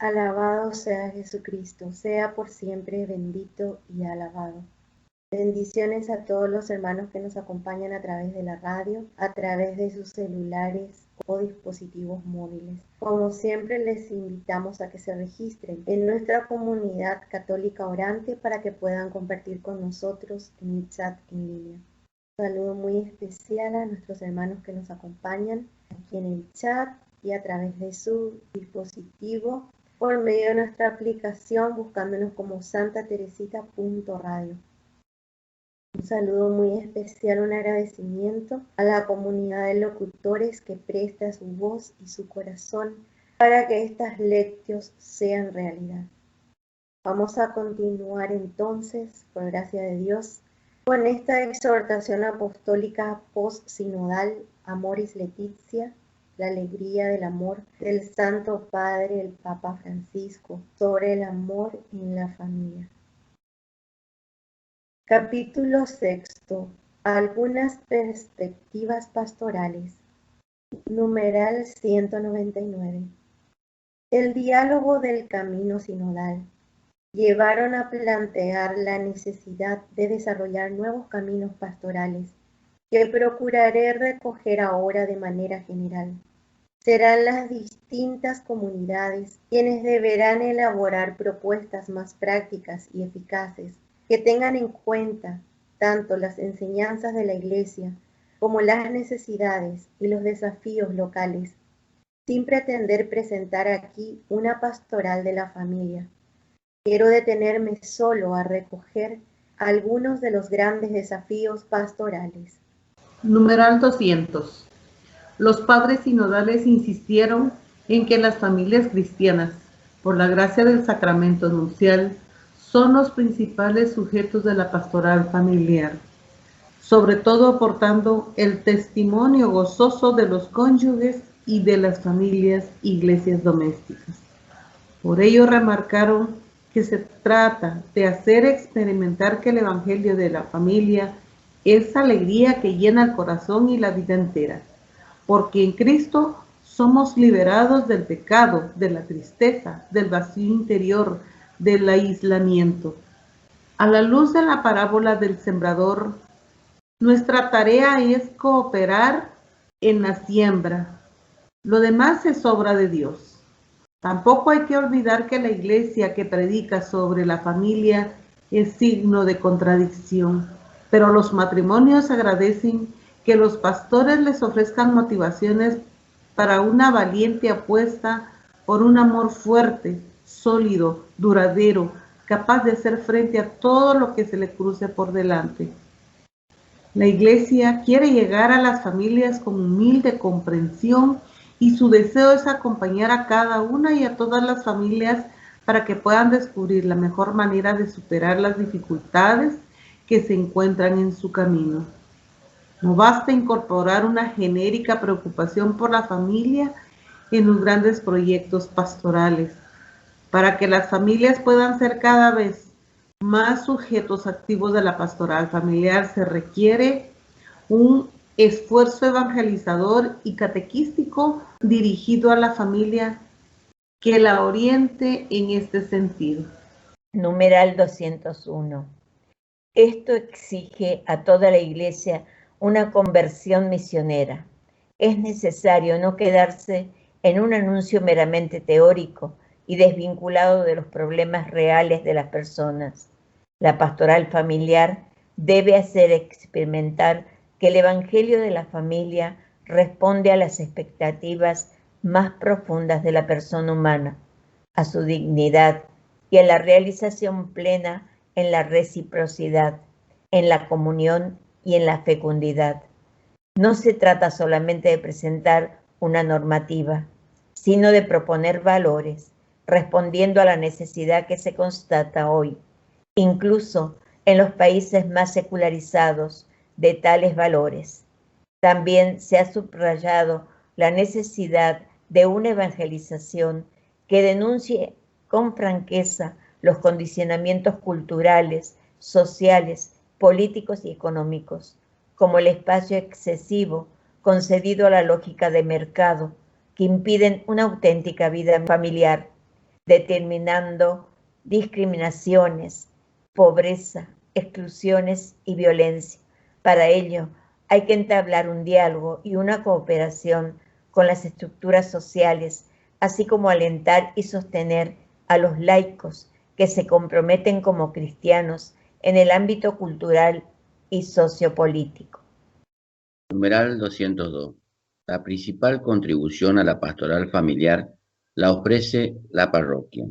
Alabado sea Jesucristo, sea por siempre bendito y alabado. Bendiciones a todos los hermanos que nos acompañan a través de la radio, a través de sus celulares o dispositivos móviles. Como siempre, les invitamos a que se registren en nuestra comunidad católica orante para que puedan compartir con nosotros en el chat en línea. Un saludo muy especial a nuestros hermanos que nos acompañan aquí en el chat y a través de su dispositivo por medio de nuestra aplicación buscándonos como santateresita.radio. Un saludo muy especial, un agradecimiento a la comunidad de locutores que presta su voz y su corazón para que estas lectios sean realidad. Vamos a continuar entonces, por gracia de Dios, con esta exhortación apostólica post-sinodal Amoris Laetitia, la alegría del amor del Santo Padre, el Papa Francisco, sobre el amor en la familia. Capítulo 6. Algunas perspectivas pastorales. Numeral 199. El diálogo del camino sinodal llevaron a plantear la necesidad de desarrollar nuevos caminos pastorales que procuraré recoger ahora de manera general. Serán las distintas comunidades quienes deberán elaborar propuestas más prácticas y eficaces que tengan en cuenta tanto las enseñanzas de la Iglesia como las necesidades y los desafíos locales, sin pretender presentar aquí una pastoral de la familia. Quiero detenerme solo a recoger algunos de los grandes desafíos pastorales. Numeral 200. Los padres sinodales insistieron en que las familias cristianas, por la gracia del sacramento nupcial, son los principales sujetos de la pastoral familiar, sobre todo aportando el testimonio gozoso de los cónyuges y de las familias iglesias domésticas. Por ello remarcaron que se trata de hacer experimentar que el Evangelio de la familia es alegría que llena el corazón y la vida entera, porque en Cristo somos liberados del pecado, de la tristeza, del vacío interior, del aislamiento. A la luz de la parábola del sembrador, nuestra tarea es cooperar en la siembra. Lo demás es obra de Dios. Tampoco hay que olvidar que la Iglesia que predica sobre la familia es signo de contradicción, pero los matrimonios agradecen que los pastores les ofrezcan motivaciones para una valiente apuesta por un amor fuerte, sólido, duradero, capaz de hacer frente a todo lo que se le cruce por delante. La Iglesia quiere llegar a las familias con humilde comprensión y su deseo es acompañar a cada una y a todas las familias para que puedan descubrir la mejor manera de superar las dificultades que se encuentran en su camino. No basta incorporar una genérica preocupación por la familia en los grandes proyectos pastorales. Para que las familias puedan ser cada vez más sujetos activos de la pastoral familiar, se requiere un esfuerzo evangelizador y catequístico dirigido a la familia que la oriente en este sentido. Numeral 201. Esto exige a toda la Iglesia una conversión misionera. Es necesario no quedarse en un anuncio meramente teórico y desvinculado de los problemas reales de las personas. La pastoral familiar debe hacer experimentar que el Evangelio de la familia responde a las expectativas más profundas de la persona humana, a su dignidad y a la realización plena en la reciprocidad, en la comunión y en la fecundidad. No se trata solamente de presentar una normativa, sino de proponer valores, respondiendo a la necesidad que se constata hoy, incluso en los países más secularizados, de tales valores. También se ha subrayado la necesidad de una evangelización que denuncie con franqueza los condicionamientos culturales, sociales, políticos y económicos, como el espacio excesivo concedido a la lógica de mercado, que impiden una auténtica vida familiar, determinando discriminaciones, pobreza, exclusiones y violencia. Para ello, hay que entablar un diálogo y una cooperación con las estructuras sociales, así como alentar y sostener a los laicos que se comprometen como cristianos en el ámbito cultural y sociopolítico. Numeral 202. La principal contribución a la pastoral familiar la ofrece la parroquia,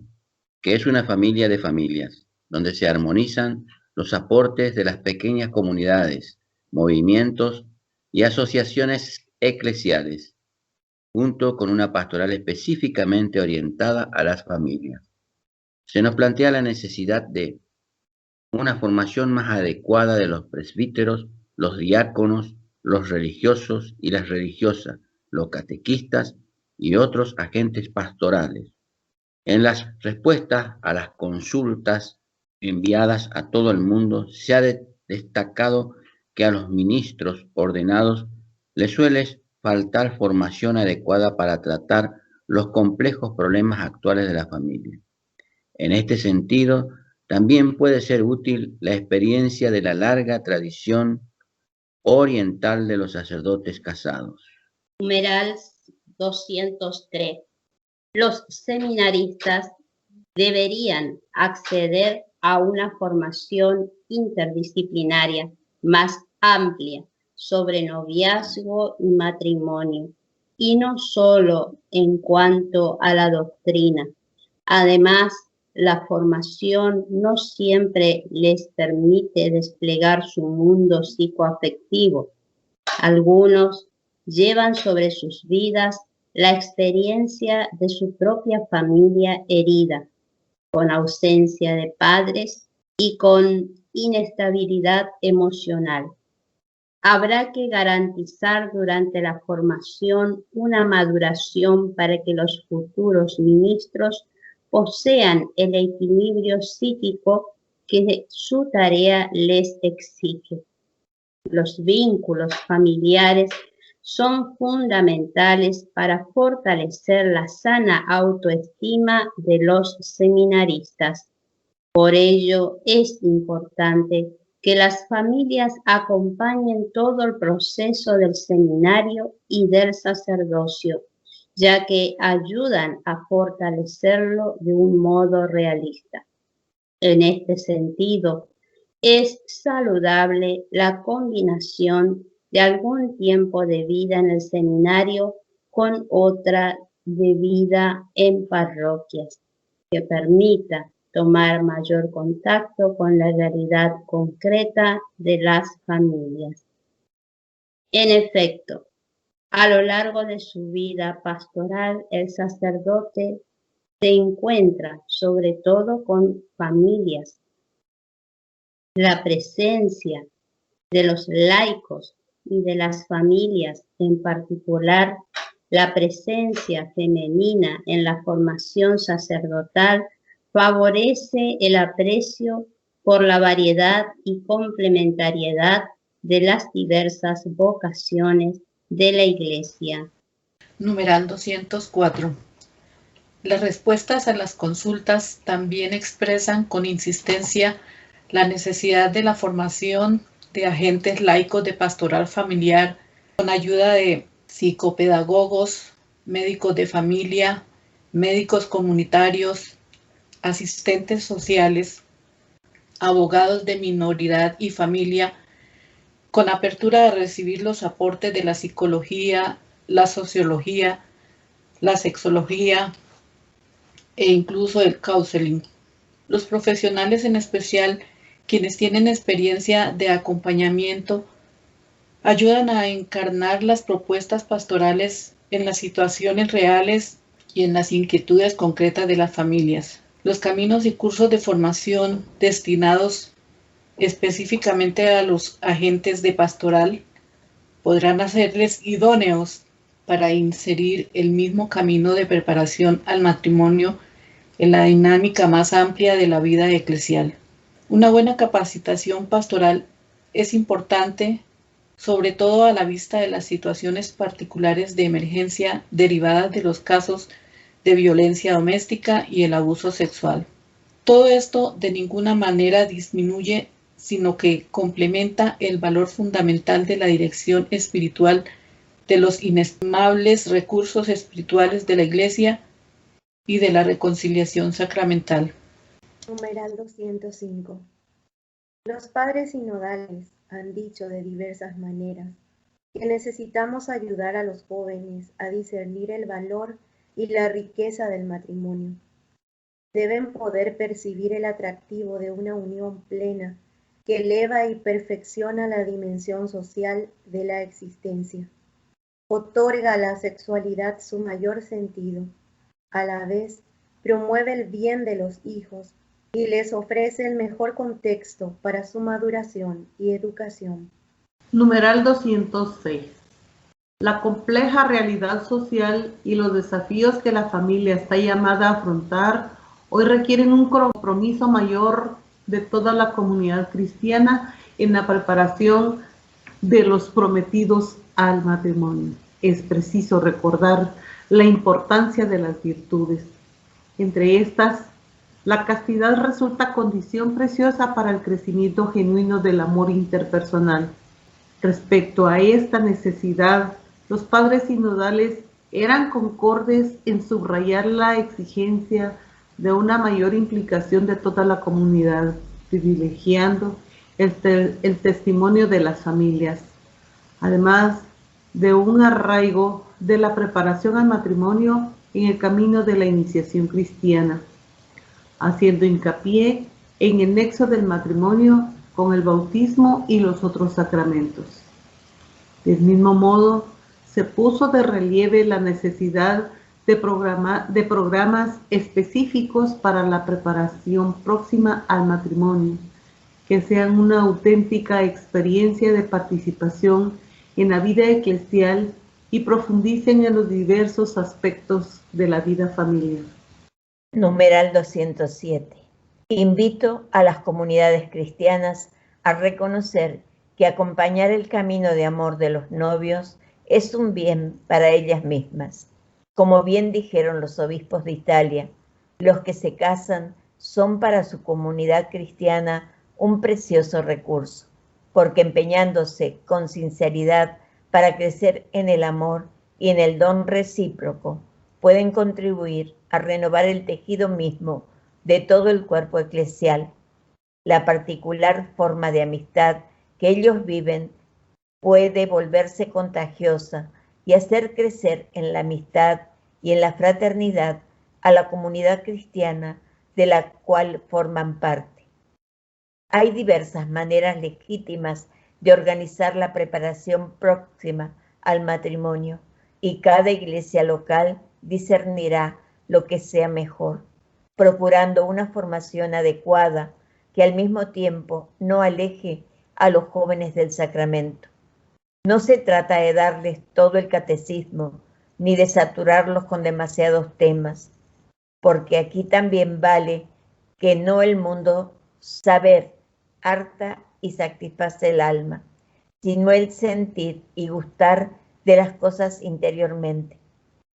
que es una familia de familias, donde se armonizan los aportes de las pequeñas comunidades, movimientos y asociaciones eclesiales, junto con una pastoral específicamente orientada a las familias. Se nos plantea la necesidad de una formación más adecuada de los presbíteros, los diáconos, los religiosos y las religiosas, los catequistas y otros agentes pastorales. En las respuestas a las consultas enviadas a todo el mundo se ha destacado que a los ministros ordenados les suele faltar formación adecuada para tratar los complejos problemas actuales de la familia. En este sentido, también puede ser útil la experiencia de la larga tradición oriental de los sacerdotes casados. Numeral 203. Los seminaristas deberían acceder a una formación interdisciplinaria más amplia sobre noviazgo y matrimonio, y no solo en cuanto a la doctrina. Además, la formación no siempre les permite desplegar su mundo psicoafectivo. Algunos llevan sobre sus vidas la experiencia de su propia familia herida, con ausencia de padres y con inestabilidad emocional. Habrá que garantizar durante la formación una maduración para que los futuros ministros posean el equilibrio psíquico que su tarea les exige. Los vínculos familiares son fundamentales para fortalecer la sana autoestima de los seminaristas. Por ello, es importante que las familias acompañen todo el proceso del seminario y del sacerdocio, ya que ayudan a fortalecerlo de un modo realista. En este sentido, es saludable la combinación de algún tiempo de vida en el seminario con otra de vida en parroquias, que permita tomar mayor contacto con la realidad concreta de las familias. En efecto, a lo largo de su vida pastoral, el sacerdote se encuentra sobre todo con familias. La presencia de los laicos y de las familias, en particular la presencia femenina en la formación sacerdotal, favorece el aprecio por la variedad y complementariedad de las diversas vocaciones de la Iglesia. Numeral 204. Las respuestas a las consultas también expresan con insistencia la necesidad de la formación de agentes laicos de pastoral familiar con ayuda de psicopedagogos, médicos de familia, médicos comunitarios, asistentes sociales, abogados de minoridad y familia, con apertura a recibir los aportes de la psicología, la sociología, la sexología e incluso el counseling. Los profesionales, en especial quienes tienen experiencia de acompañamiento, ayudan a encarnar las propuestas pastorales en las situaciones reales y en las inquietudes concretas de las familias. Los caminos y cursos de formación destinados específicamente a los agentes de pastoral podrán hacerles idóneos para inserir el mismo camino de preparación al matrimonio en la dinámica más amplia de la vida eclesial. Una buena capacitación pastoral es importante, sobre todo a la vista de las situaciones particulares de emergencia derivadas de los casos de violencia doméstica y el abuso sexual. Todo esto de ninguna manera disminuye, sino que complementa el valor fundamental de la dirección espiritual de los inestimables recursos espirituales de la Iglesia y de la reconciliación sacramental. Numeral 205. Los padres sinodales han dicho de diversas maneras que necesitamos ayudar a los jóvenes a discernir el valor y la riqueza del matrimonio. Deben poder percibir el atractivo de una unión plena que eleva y perfecciona la dimensión social de la existencia. Otorga a la sexualidad su mayor sentido. A la vez, promueve el bien de los hijos y les ofrece el mejor contexto para su maduración y educación. Numeral 206. La compleja realidad social y los desafíos que la familia está llamada a afrontar hoy requieren un compromiso mayor de toda la comunidad cristiana en la preparación de los prometidos al matrimonio. Es preciso recordar la importancia de las virtudes. Entre estas, la castidad resulta condición preciosa para el crecimiento genuino del amor interpersonal. Respecto a esta necesidad, los padres sinodales eran concordes en subrayar la exigencia de una mayor implicación de toda la comunidad, privilegiando el testimonio de las familias, además de un arraigo de la preparación al matrimonio en el camino de la iniciación cristiana, haciendo hincapié en el nexo del matrimonio con el bautismo y los otros sacramentos. Del mismo modo, se puso de relieve la necesidad de programas específicos para la preparación próxima al matrimonio, que sean una auténtica experiencia de participación en la vida eclesial y profundicen en los diversos aspectos de la vida familiar. Numeral 207. Invito a las comunidades cristianas a reconocer que acompañar el camino de amor de los novios es un bien para ellas mismas. Como bien dijeron los obispos de Italia, los que se casan son para su comunidad cristiana un precioso recurso, porque empeñándose con sinceridad para crecer en el amor y en el don recíproco, pueden contribuir a renovar el tejido mismo de todo el cuerpo eclesial. La particular forma de amistad que ellos viven puede volverse contagiosa y hacer crecer en la amistad y en la fraternidad a la comunidad cristiana de la cual forman parte. Hay diversas maneras legítimas de organizar la preparación próxima al matrimonio y cada iglesia local discernirá lo que sea mejor, procurando una formación adecuada que al mismo tiempo no aleje a los jóvenes del sacramento. No se trata de darles todo el catecismo, ni de saturarlos con demasiados temas, porque aquí también vale que no el mundo saber harta y satisface el alma, sino el sentir y gustar de las cosas interiormente.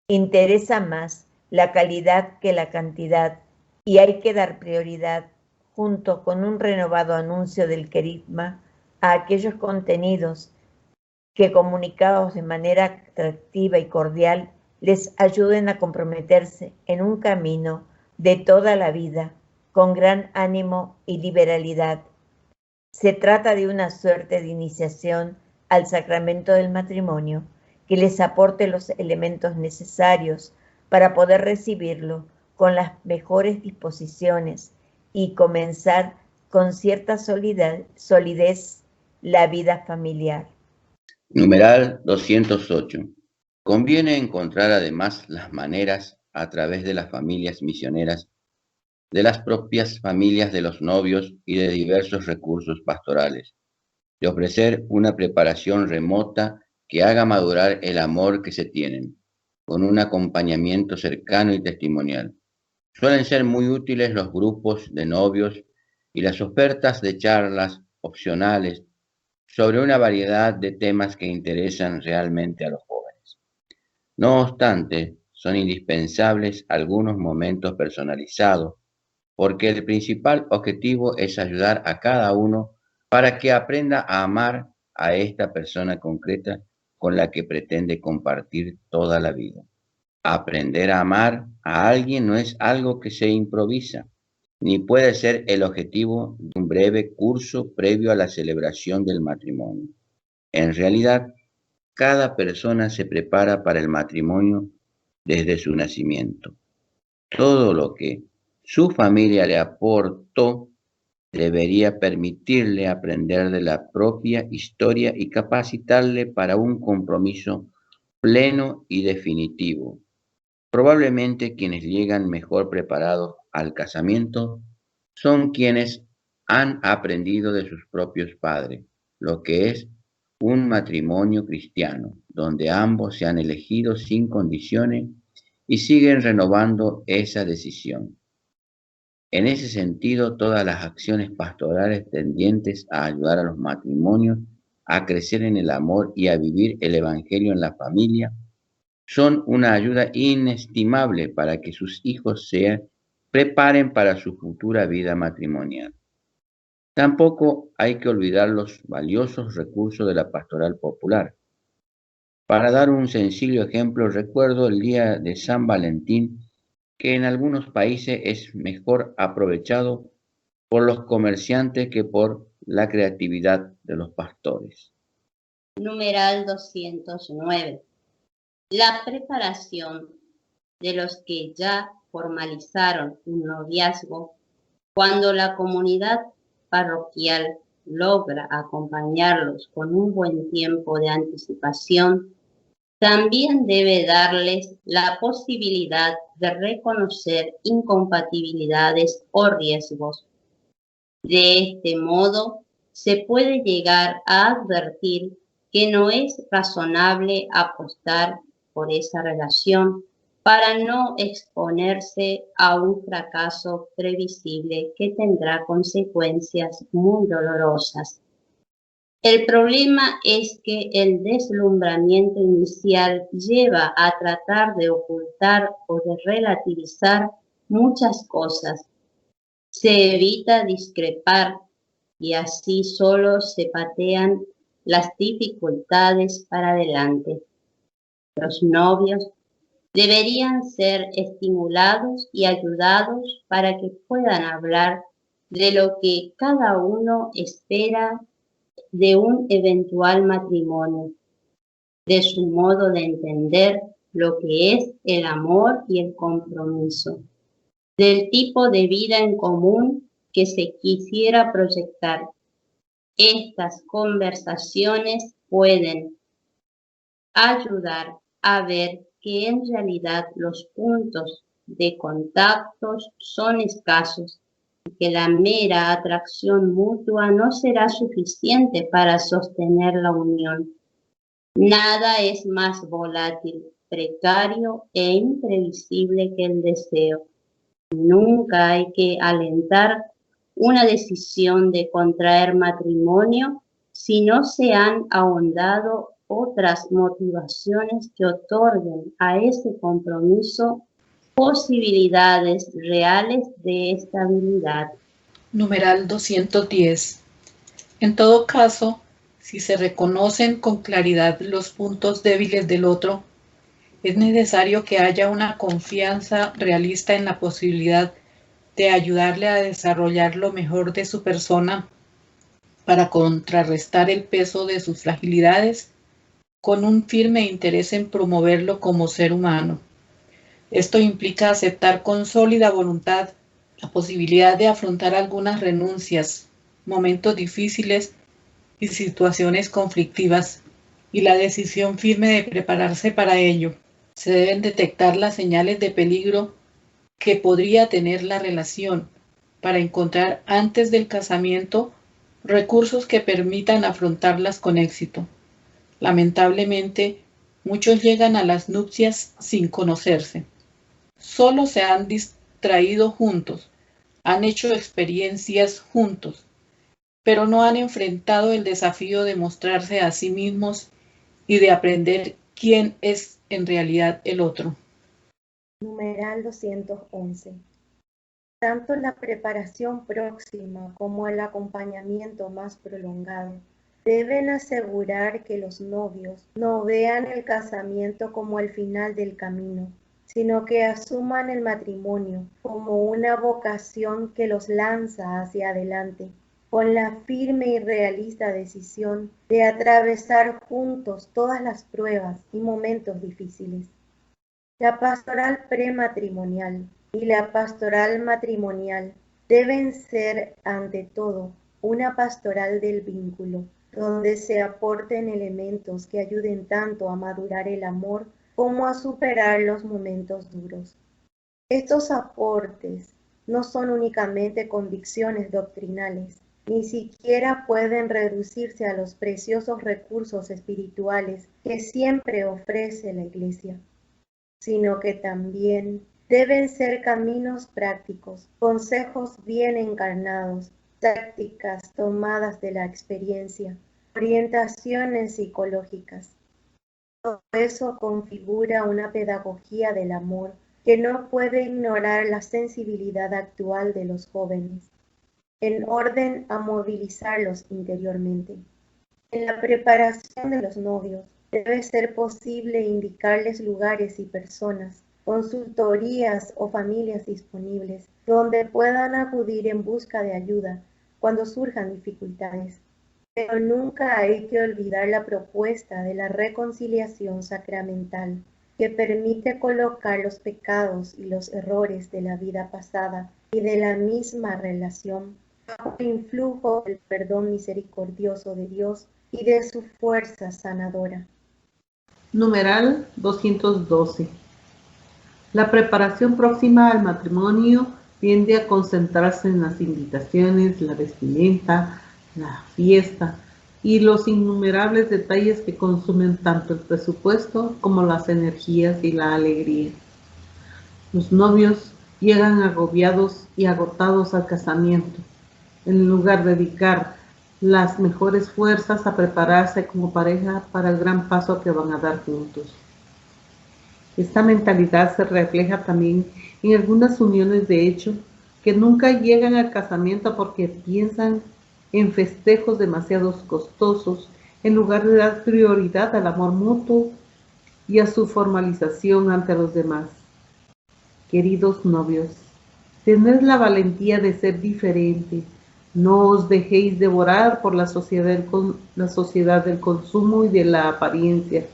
Interesa más la calidad que la cantidad, y hay que dar prioridad, junto con un renovado anuncio del querigma, a aquellos contenidos que, comunicados de manera atractiva y cordial, les ayuden a comprometerse en un camino de toda la vida con gran ánimo y liberalidad. Se trata de una suerte de iniciación al sacramento del matrimonio que les aporte los elementos necesarios para poder recibirlo con las mejores disposiciones y comenzar con cierta solidez la vida familiar. Numeral 208. Conviene encontrar además las maneras, a través de las familias misioneras, de las propias familias de los novios y de diversos recursos pastorales, de ofrecer una preparación remota que haga madurar el amor que se tienen, con un acompañamiento cercano y testimonial. Suelen ser muy útiles los grupos de novios y las ofertas de charlas opcionales sobre una variedad de temas que interesan realmente a los jóvenes. No obstante, son indispensables algunos momentos personalizados, porque el principal objetivo es ayudar a cada uno para que aprenda a amar a esta persona concreta con la que pretende compartir toda la vida. Aprender a amar a alguien no es algo que se improvisa, ni puede ser el objetivo de un breve curso previo a la celebración del matrimonio. En realidad, cada persona se prepara para el matrimonio desde su nacimiento. Todo lo que su familia le aportó debería permitirle aprender de la propia historia y capacitarle para un compromiso pleno y definitivo. Probablemente quienes llegan mejor preparados al casamiento son quienes han aprendido de sus propios padres, lo que es un matrimonio cristiano, donde ambos se han elegido sin condiciones y siguen renovando esa decisión. En ese sentido, todas las acciones pastorales tendientes a ayudar a los matrimonios a crecer en el amor y a vivir el Evangelio en la familia son una ayuda inestimable para que sus hijos se preparen para su futura vida matrimonial. Tampoco hay que olvidar los valiosos recursos de la pastoral popular. Para dar un sencillo ejemplo, recuerdo el día de San Valentín, que en algunos países es mejor aprovechado por los comerciantes que por la creatividad de los pastores. Numeral 209. La preparación de los que ya formalizaron un noviazgo, cuando la comunidad parroquial logra acompañarlos con un buen tiempo de anticipación, también debe darles la posibilidad de reconocer incompatibilidades o riesgos. De este modo, se puede llegar a advertir que no es razonable apostar por esa relación para no exponerse a un fracaso previsible que tendrá consecuencias muy dolorosas. El problema es que el deslumbramiento inicial lleva a tratar de ocultar o de relativizar muchas cosas. Se evita discrepar y así solo se patean las dificultades para adelante. Los novios deberían ser estimulados y ayudados para que puedan hablar de lo que cada uno espera de un eventual matrimonio, de su modo de entender lo que es el amor y el compromiso, del tipo de vida en común que se quisiera proyectar. Estas conversaciones pueden ayudar a ver que en realidad los puntos de contactos son escasos y que la mera atracción mutua no será suficiente para sostener la unión. Nada es más volátil, precario e imprevisible que el deseo. Nunca hay que alentar una decisión de contraer matrimonio si no se han ahondado otras motivaciones que otorguen a ese compromiso posibilidades reales de estabilidad. Numeral 210. En todo caso, si se reconocen con claridad los puntos débiles del otro, es necesario que haya una confianza realista en la posibilidad de ayudarle a desarrollar lo mejor de su persona para contrarrestar el peso de sus fragilidades con un firme interés en promoverlo como ser humano. Esto implica aceptar con sólida voluntad la posibilidad de afrontar algunas renuncias, momentos difíciles y situaciones conflictivas, y la decisión firme de prepararse para ello. Se deben detectar las señales de peligro que podría tener la relación para encontrar antes del casamiento recursos que permitan afrontarlas con éxito. Lamentablemente, muchos llegan a las nupcias sin conocerse. Solo se han distraído juntos, han hecho experiencias juntos, pero no han enfrentado el desafío de mostrarse a sí mismos y de aprender quién es en realidad el otro. Numeral 211. Tanto la preparación próxima como el acompañamiento más prolongado deben asegurar que los novios no vean el casamiento como el final del camino, sino que asuman el matrimonio como una vocación que los lanza hacia adelante, con la firme y realista decisión de atravesar juntos todas las pruebas y momentos difíciles. La pastoral prematrimonial y la pastoral matrimonial deben ser, ante todo, una pastoral del vínculo, donde se aporten elementos que ayuden tanto a madurar el amor como a superar los momentos duros. Estos aportes no son únicamente convicciones doctrinales, ni siquiera pueden reducirse a los preciosos recursos espirituales que siempre ofrece la Iglesia, sino que también deben ser caminos prácticos, consejos bien encarnados, tácticas tomadas de la experiencia, orientaciones psicológicas. Todo eso configura una pedagogía del amor que no puede ignorar la sensibilidad actual de los jóvenes, en orden a movilizarlos interiormente. En la preparación de los novios debe ser posible indicarles lugares y personas, consultorías o familias disponibles donde puedan acudir en busca de ayuda cuando surjan dificultades. Pero nunca hay que olvidar la propuesta de la reconciliación sacramental, que permite colocar los pecados y los errores de la vida pasada y de la misma relación bajo el influjo del perdón misericordioso de Dios y de su fuerza sanadora. Numeral 212. La preparación próxima al matrimonio tiende a concentrarse en las invitaciones, la vestimenta, la fiesta y los innumerables detalles que consumen tanto el presupuesto como las energías y la alegría. Los novios llegan agobiados y agotados al casamiento, en lugar de dedicar las mejores fuerzas a prepararse como pareja para el gran paso que van a dar juntos. Esta mentalidad se refleja también en algunas uniones de hecho que nunca llegan al casamiento porque piensan en festejos demasiado costosos en lugar de dar prioridad al amor mutuo y a su formalización ante los demás. Queridos novios, tened la valentía de ser diferente. No os dejéis devorar por la sociedad del consumo y de la apariencia.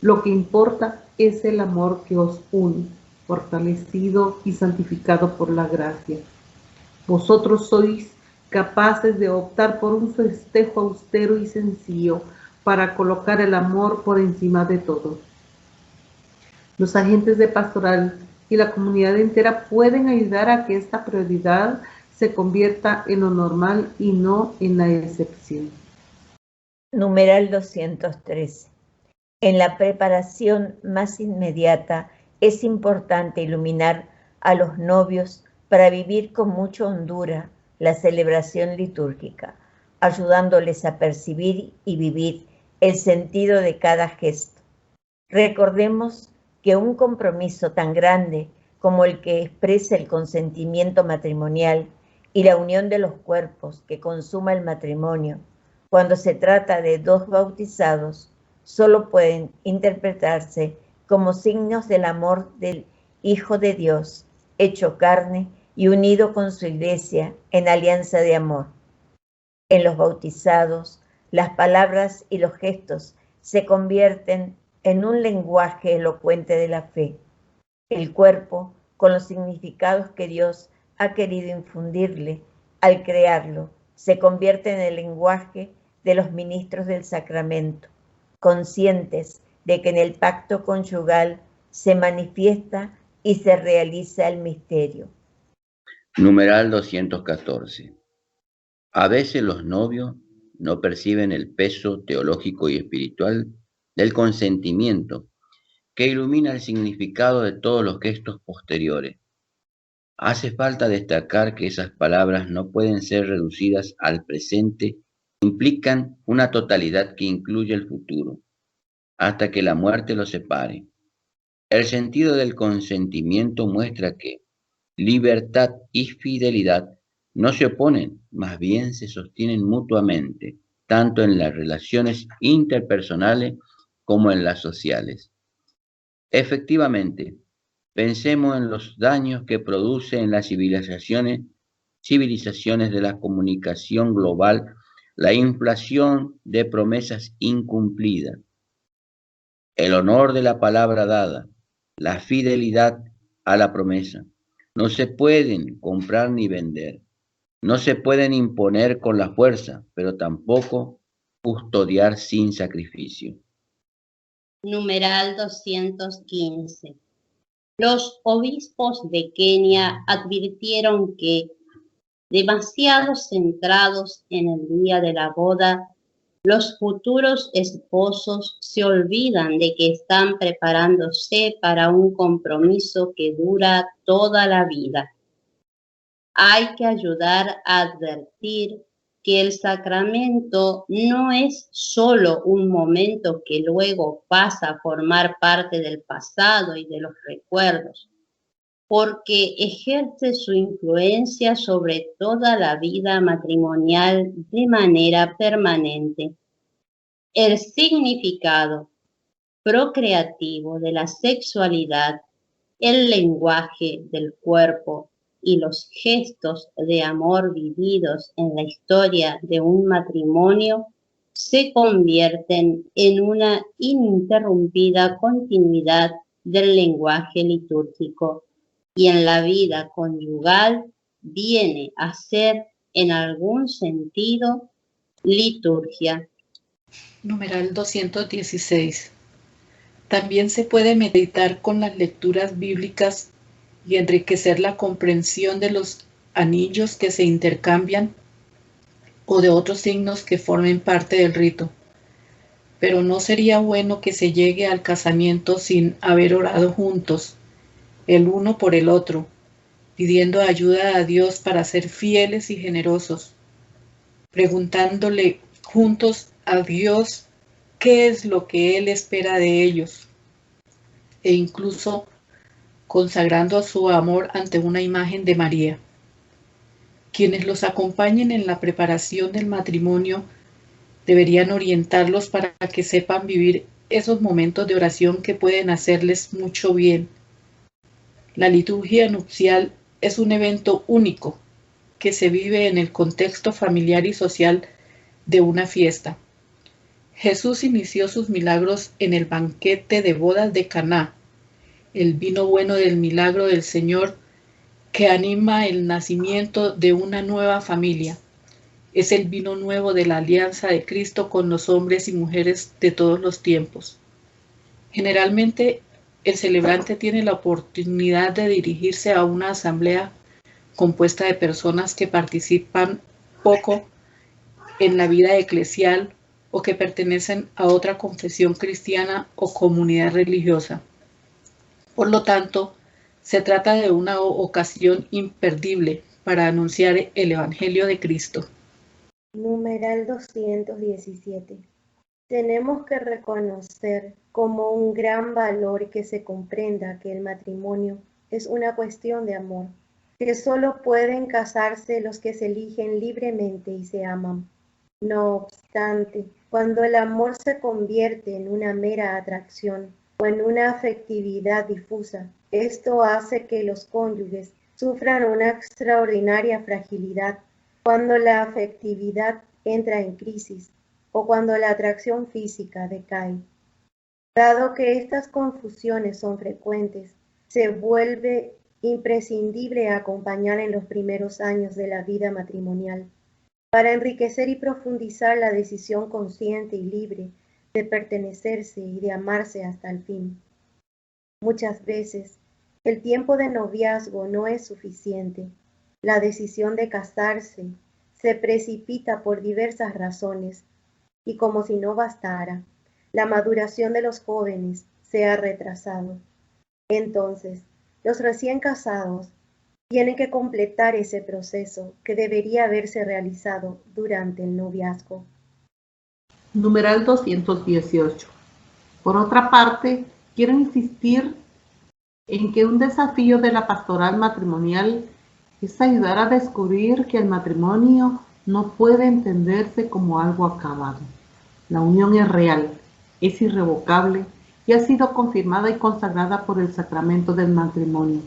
Lo que importa es el amor que os une, fortalecido y santificado por la gracia. Vosotros sois capaces de optar por un festejo austero y sencillo para colocar el amor por encima de todo. Los agentes de pastoral y la comunidad entera pueden ayudar a que esta prioridad se convierta en lo normal y no en la excepción. Numeral 213. En la preparación más inmediata es importante iluminar a los novios para vivir con mucha hondura la celebración litúrgica, ayudándoles a percibir y vivir el sentido de cada gesto. Recordemos que un compromiso tan grande como el que expresa el consentimiento matrimonial y la unión de los cuerpos que consuma el matrimonio, cuando se trata de dos bautizados, solo pueden interpretarse como signos del amor del Hijo de Dios, hecho carne y unido con su Iglesia en alianza de amor. En los bautizados, las palabras y los gestos se convierten en un lenguaje elocuente de la fe. El cuerpo, con los significados que Dios ha querido infundirle al crearlo, se convierte en el lenguaje de los ministros del sacramento, conscientes de que en el pacto conyugal se manifiesta y se realiza el misterio. Numeral 214. A veces los novios no perciben el peso teológico y espiritual del consentimiento que ilumina el significado de todos los gestos posteriores. Hace falta destacar que esas palabras no pueden ser reducidas al presente, implican una totalidad que incluye el futuro, hasta que la muerte los separe. El sentido del consentimiento muestra que libertad y fidelidad no se oponen, más bien se sostienen mutuamente, tanto en las relaciones interpersonales como en las sociales. Efectivamente, pensemos en los daños que produce en las civilizaciones de la comunicación global la inflación de promesas incumplidas, el honor de la palabra dada, la fidelidad a la promesa. No se pueden comprar ni vender, no se pueden imponer con la fuerza, pero tampoco custodiar sin sacrificio. Numeral 215. Los obispos de Kenia advirtieron que, demasiado centrados en el día de la boda, los futuros esposos se olvidan de que están preparándose para un compromiso que dura toda la vida. Hay que ayudar a advertir que el sacramento no es solo un momento que luego pasa a formar parte del pasado y de los recuerdos, porque ejerce su influencia sobre toda la vida matrimonial de manera permanente. El significado procreativo de la sexualidad, el lenguaje del cuerpo y los gestos de amor vividos en la historia de un matrimonio se convierten en una ininterrumpida continuidad del lenguaje litúrgico y en la vida conyugal viene a ser en algún sentido liturgia. Numeral 216. También se puede meditar con las lecturas bíblicas y enriquecer la comprensión de los anillos que se intercambian o de otros signos que formen parte del rito. Pero no sería bueno que se llegue al casamiento sin haber orado juntos, el uno por el otro, pidiendo ayuda a Dios para ser fieles y generosos, preguntándole juntos a Dios qué es lo que Él espera de ellos, e incluso consagrando su amor ante una imagen de María. Quienes los acompañen en la preparación del matrimonio deberían orientarlos para que sepan vivir esos momentos de oración que pueden hacerles mucho bien. La liturgia nupcial es un evento único que se vive en el contexto familiar y social de una fiesta. Jesús inició sus milagros en el banquete de bodas de Caná, el vino bueno del milagro del Señor que anima el nacimiento de una nueva familia. Es el vino nuevo de la alianza de Cristo con los hombres y mujeres de todos los tiempos. Generalmente, el celebrante tiene la oportunidad de dirigirse a una asamblea compuesta de personas que participan poco en la vida eclesial o que pertenecen a otra confesión cristiana o comunidad religiosa. Por lo tanto, se trata de una ocasión imperdible para anunciar el Evangelio de Cristo. Numeral 217. Tenemos que reconocer como un gran valor que se comprenda que el matrimonio es una cuestión de amor, que solo pueden casarse los que se eligen libremente y se aman. No obstante, cuando el amor se convierte en una mera atracción o en una afectividad difusa, esto hace que los cónyuges sufran una extraordinaria fragilidad cuando la afectividad entra en crisis o cuando la atracción física decae. Dado que estas confusiones son frecuentes, se vuelve imprescindible acompañar en los primeros años de la vida matrimonial para enriquecer y profundizar la decisión consciente y libre de pertenecerse y de amarse hasta el fin. Muchas veces, el tiempo de noviazgo no es suficiente. La decisión de casarse se precipita por diversas razones y como si no bastara, la maduración de los jóvenes se ha retrasado. Entonces, los recién casados tienen que completar ese proceso que debería haberse realizado durante el noviazgo. Numeral 218. Por otra parte, quiero insistir en que un desafío de la pastoral matrimonial es ayudar a descubrir que el matrimonio no puede entenderse como algo acabado. La unión es real, es irrevocable y ha sido confirmada y consagrada por el sacramento del matrimonio.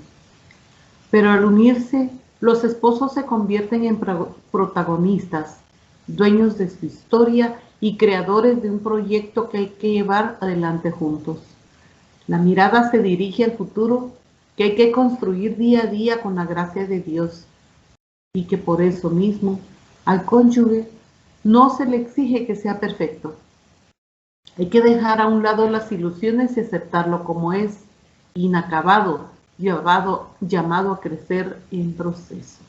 Pero al unirse, los esposos se convierten en protagonistas, dueños de su historia y creadores de un proyecto que hay que llevar adelante juntos. La mirada se dirige al futuro que hay que construir día a día con la gracia de Dios, y que por eso mismo al cónyuge no se le exige que sea perfecto. Hay que dejar a un lado las ilusiones y aceptarlo como es, inacabado, llamado a crecer en proceso.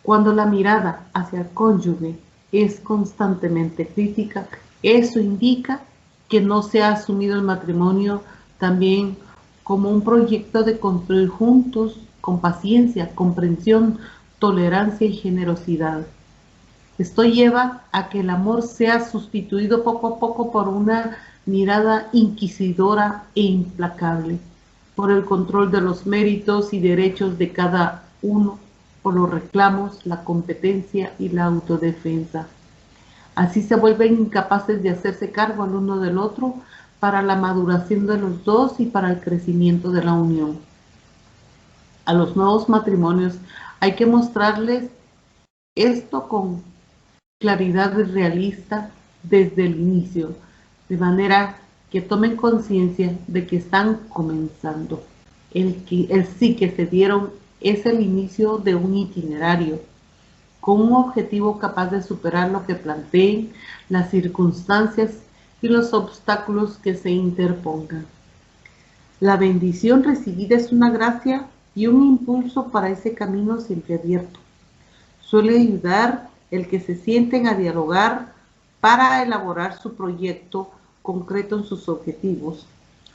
Cuando la mirada hacia el cónyuge es constantemente crítica, eso indica que no se ha asumido el matrimonio también como un proyecto de construir juntos con paciencia, comprensión, tolerancia y generosidad. Esto lleva a que el amor sea sustituido poco a poco por una mirada inquisidora e implacable, por el control de los méritos y derechos de cada uno, por los reclamos, la competencia y la autodefensa. Así se vuelven incapaces de hacerse cargo el uno del otro para la maduración de los dos y para el crecimiento de la unión. A los nuevos matrimonios hay que mostrarles esto con claridad realista desde el inicio, de manera que tomen conciencia de que están comenzando. El sí que se dieron es el inicio de un itinerario, con un objetivo capaz de superar lo que planteen las circunstancias y los obstáculos que se interpongan. La bendición recibida es una gracia y un impulso para ese camino siempre abierto. Suele ayudar el que se sienten a dialogar para elaborar su proyecto concreto en sus objetivos,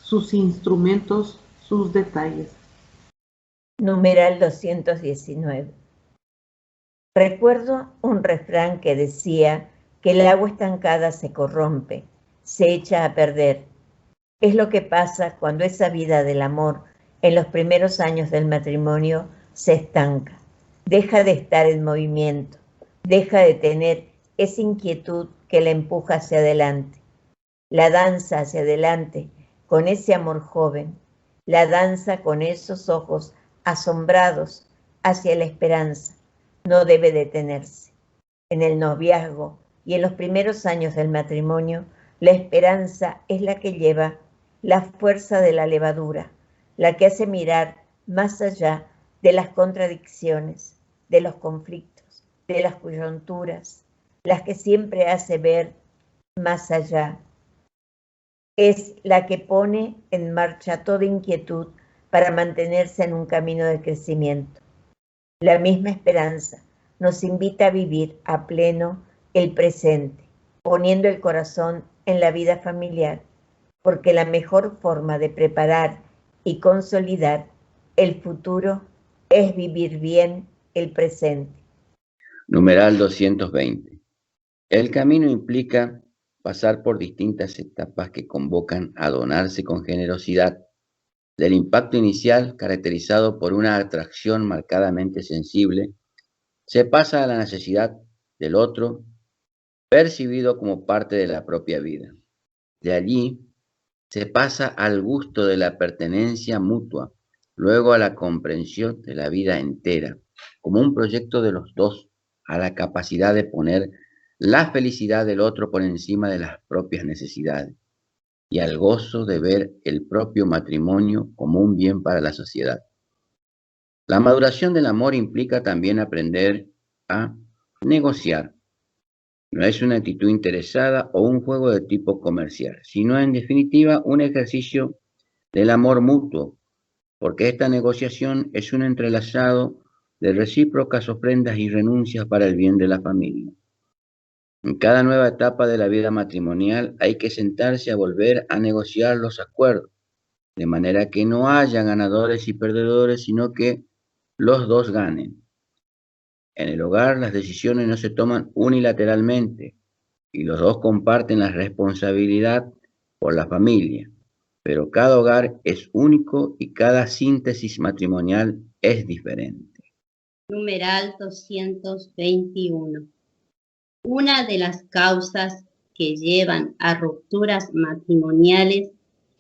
sus instrumentos, sus detalles. Numeral 219. Recuerdo un refrán que decía que el agua estancada se corrompe, se echa a perder. Es lo que pasa cuando esa vida del amor en los primeros años del matrimonio se estanca, deja de estar en movimiento, deja de tener esa inquietud que la empuja hacia adelante. La danza hacia adelante con ese amor joven, la danza con esos ojos asombrados hacia la esperanza, no debe detenerse. En el noviazgo y en los primeros años del matrimonio, la esperanza es la que lleva la fuerza de la levadura, la que hace mirar más allá de las contradicciones, de los conflictos, de las coyunturas, las que siempre hace ver más allá. Es la que pone en marcha toda inquietud para mantenerse en un camino de crecimiento. La misma esperanza nos invita a vivir a pleno el presente, poniendo el corazón en la vida familiar, porque la mejor forma de preparar y consolidar el futuro es vivir bien el presente. Numeral 220. El camino implica pasar por distintas etapas que convocan a donarse con generosidad. Del impacto inicial, caracterizado por una atracción marcadamente sensible, se pasa a la necesidad del otro, percibido como parte de la propia vida. De allí, se pasa al gusto de la pertenencia mutua, luego a la comprensión de la vida entera, como un proyecto de los dos, a la capacidad de poner la felicidad del otro por encima de las propias necesidades, y al gozo de ver el propio matrimonio como un bien para la sociedad. La maduración del amor implica también aprender a negociar. No es una actitud interesada o un juego de tipo comercial, sino en definitiva un ejercicio del amor mutuo, porque esta negociación es un entrelazado de recíprocas ofrendas y renuncias para el bien de la familia. En cada nueva etapa de la vida matrimonial hay que sentarse a volver a negociar los acuerdos, de manera que no haya ganadores y perdedores, sino que los dos ganen. En el hogar las decisiones no se toman unilateralmente y los dos comparten la responsabilidad por la familia. pero cada hogar es único y cada síntesis matrimonial es diferente. Numeral 221. Una de las causas que llevan a rupturas matrimoniales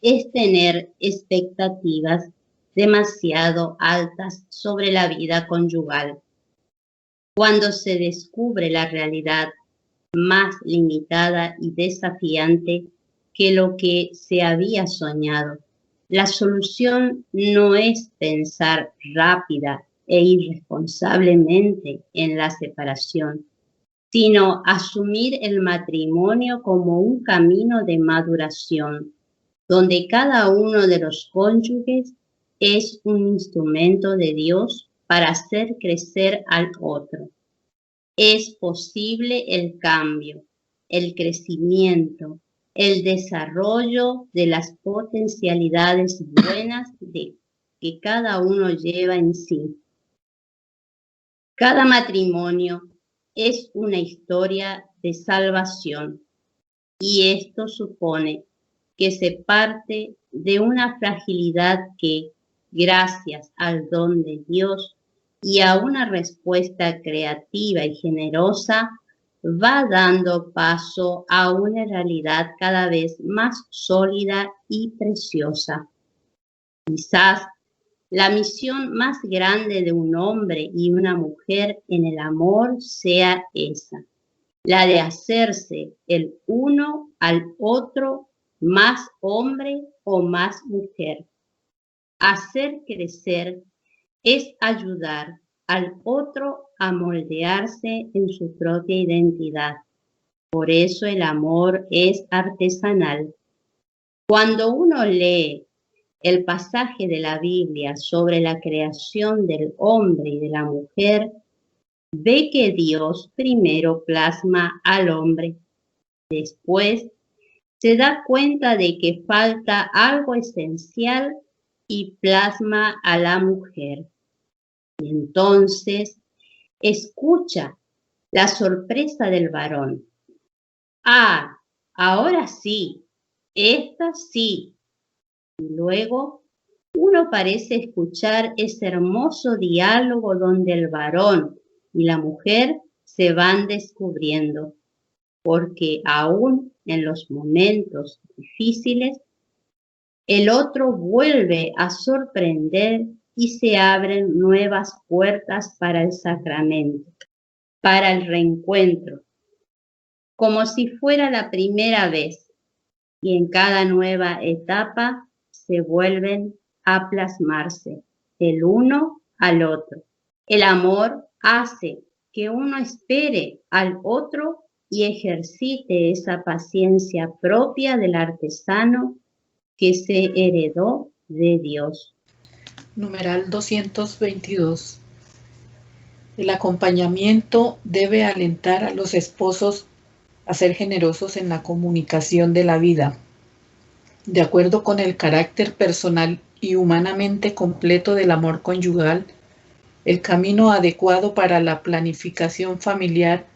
es tener expectativas demasiado altas sobre la vida conyugal. Cuando se descubre la realidad más limitada y desafiante que lo que se había soñado, la solución no es pensar rápida e irresponsablemente en la separación, sino asumir el matrimonio como un camino de maduración, donde cada uno de los cónyuges es un instrumento de Dios para hacer crecer al otro. Es posible el cambio, el crecimiento, el desarrollo de las potencialidades buenas que cada uno lleva en sí. Cada matrimonio es una historia de salvación y esto supone que se parte de una fragilidad que, gracias al don de Dios y a una respuesta creativa y generosa, va dando paso a una realidad cada vez más sólida y preciosa. Quizás la misión más grande de un hombre y una mujer en el amor sea esa, la de hacerse el uno al otro más hombre o más mujer. Hacer crecer es ayudar al otro a moldearse en su propia identidad. Por eso el amor es artesanal. Cuando uno lee el pasaje de la Biblia sobre la creación del hombre y de la mujer, ve que Dios primero plasma al hombre, después se da cuenta de que falta algo esencial y plasma a la mujer. Y entonces escucha la sorpresa del varón. Ah, ahora sí, esta sí. Y luego uno parece escuchar ese hermoso diálogo donde el varón y la mujer se van descubriendo, porque aún en los momentos difíciles, el otro vuelve a sorprender y se abren nuevas puertas para el sacramento, para el reencuentro, como si fuera la primera vez, y en cada nueva etapa se vuelven a plasmarse el uno al otro. El amor hace que uno espere al otro y ejercite esa paciencia propia del artesano que se heredó de Dios. Numeral 222. El acompañamiento debe alentar a los esposos a ser generosos en la comunicación de la vida, de acuerdo con el carácter personal y humanamente completo del amor conyugal. El camino adecuado para la planificación familiar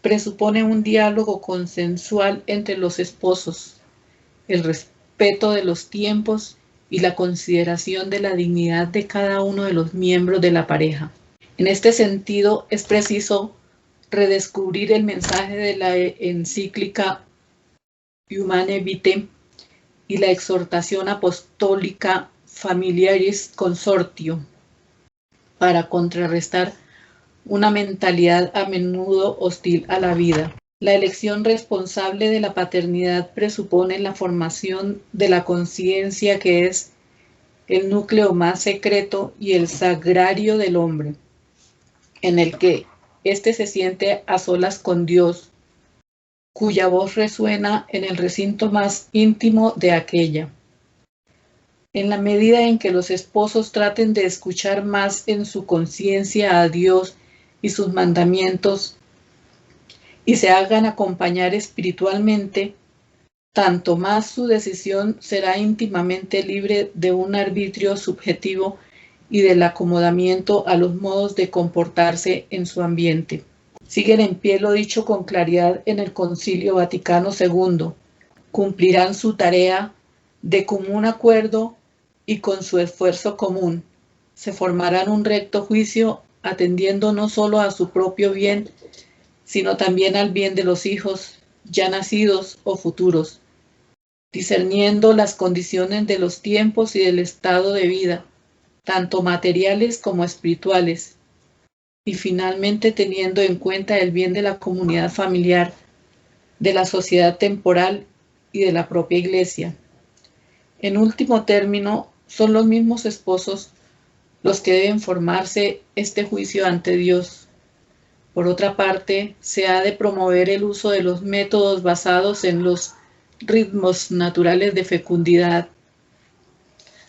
presupone un diálogo consensual entre los esposos, el respeto de los tiempos y la consideración de la dignidad de cada uno de los miembros de la pareja. En este sentido, es preciso redescubrir el mensaje de la encíclica Humanae Vitae y la exhortación apostólica Familiaris Consortio para contrarrestar una mentalidad a menudo hostil a la vida. La elección responsable de la paternidad presupone la formación de la conciencia, que es el núcleo más secreto y el sagrario del hombre, en el que éste se siente a solas con Dios, cuya voz resuena en el recinto más íntimo de aquella. En la medida en que los esposos traten de escuchar más en su conciencia a Dios y sus mandamientos, y se hagan acompañar espiritualmente, tanto más su decisión será íntimamente libre de un arbitrio subjetivo y del acomodamiento a los modos de comportarse en su ambiente. Siguen en pie lo dicho con claridad en el Concilio Vaticano II. Cumplirán su tarea de común acuerdo y con su esfuerzo común, se formarán un recto juicio atendiendo no solo a su propio bien, sino también al bien de los hijos ya nacidos o futuros, discerniendo las condiciones de los tiempos y del estado de vida, tanto materiales como espirituales, y finalmente teniendo en cuenta el bien de la comunidad familiar, de la sociedad temporal y de la propia Iglesia. En último término, son los mismos esposos los que deben formarse este juicio ante Dios. Por otra parte, se ha de promover el uso de los métodos basados en los ritmos naturales de fecundidad.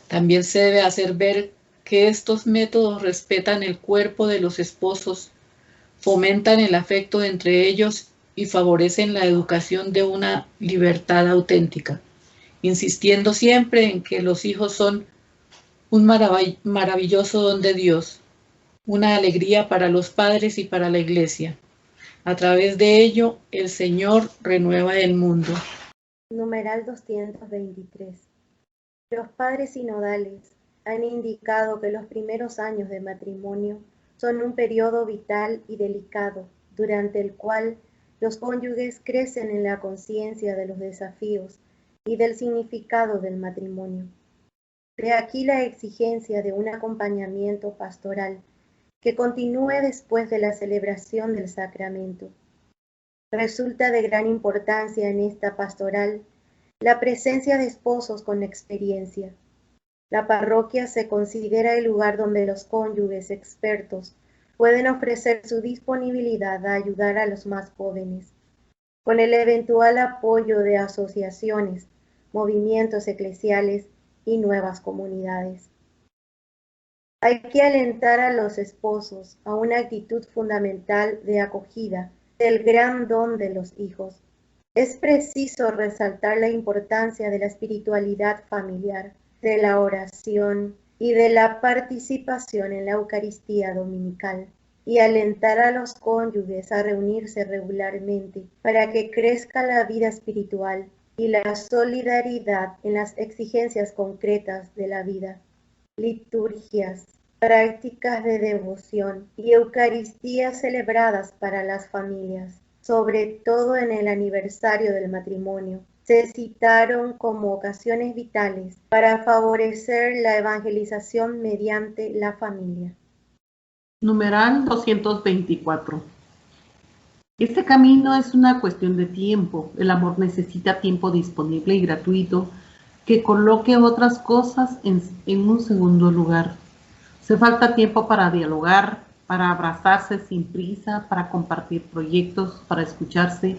También se debe hacer ver que estos métodos respetan el cuerpo de los esposos, fomentan el afecto entre ellos y favorecen la educación de una libertad auténtica, insistiendo siempre en que los hijos son un maravilloso don de Dios, una alegría para los padres y para la Iglesia. A través de ello, el Señor renueva el mundo. Numeral 223. Los padres sinodales han indicado que los primeros años de matrimonio son un periodo vital y delicado, durante el cual los cónyuges crecen en la conciencia de los desafíos y del significado del matrimonio. De aquí la exigencia de un acompañamiento pastoral que continúe después de la celebración del sacramento. Resulta de gran importancia en esta pastoral la presencia de esposos con experiencia. La parroquia se considera el lugar donde los cónyuges expertos pueden ofrecer su disponibilidad a ayudar a los más jóvenes, con el eventual apoyo de asociaciones, movimientos eclesiales y nuevas comunidades. Hay que alentar a los esposos a una actitud fundamental de acogida del gran don de los hijos. Es preciso resaltar la importancia de la espiritualidad familiar, de la oración y de la participación en la Eucaristía dominical, y alentar a los cónyuges a reunirse regularmente para que crezca la vida espiritual y la solidaridad en las exigencias concretas de la vida. Liturgias, prácticas de devoción y Eucaristías celebradas para las familias, sobre todo en el aniversario del matrimonio, se citaron como ocasiones vitales para favorecer la evangelización mediante la familia. Numeral 224. Este camino es una cuestión de tiempo. El amor necesita tiempo disponible y gratuito que coloque otras cosas en un segundo lugar. Hace falta tiempo para dialogar, para abrazarse sin prisa, para compartir proyectos, para escucharse,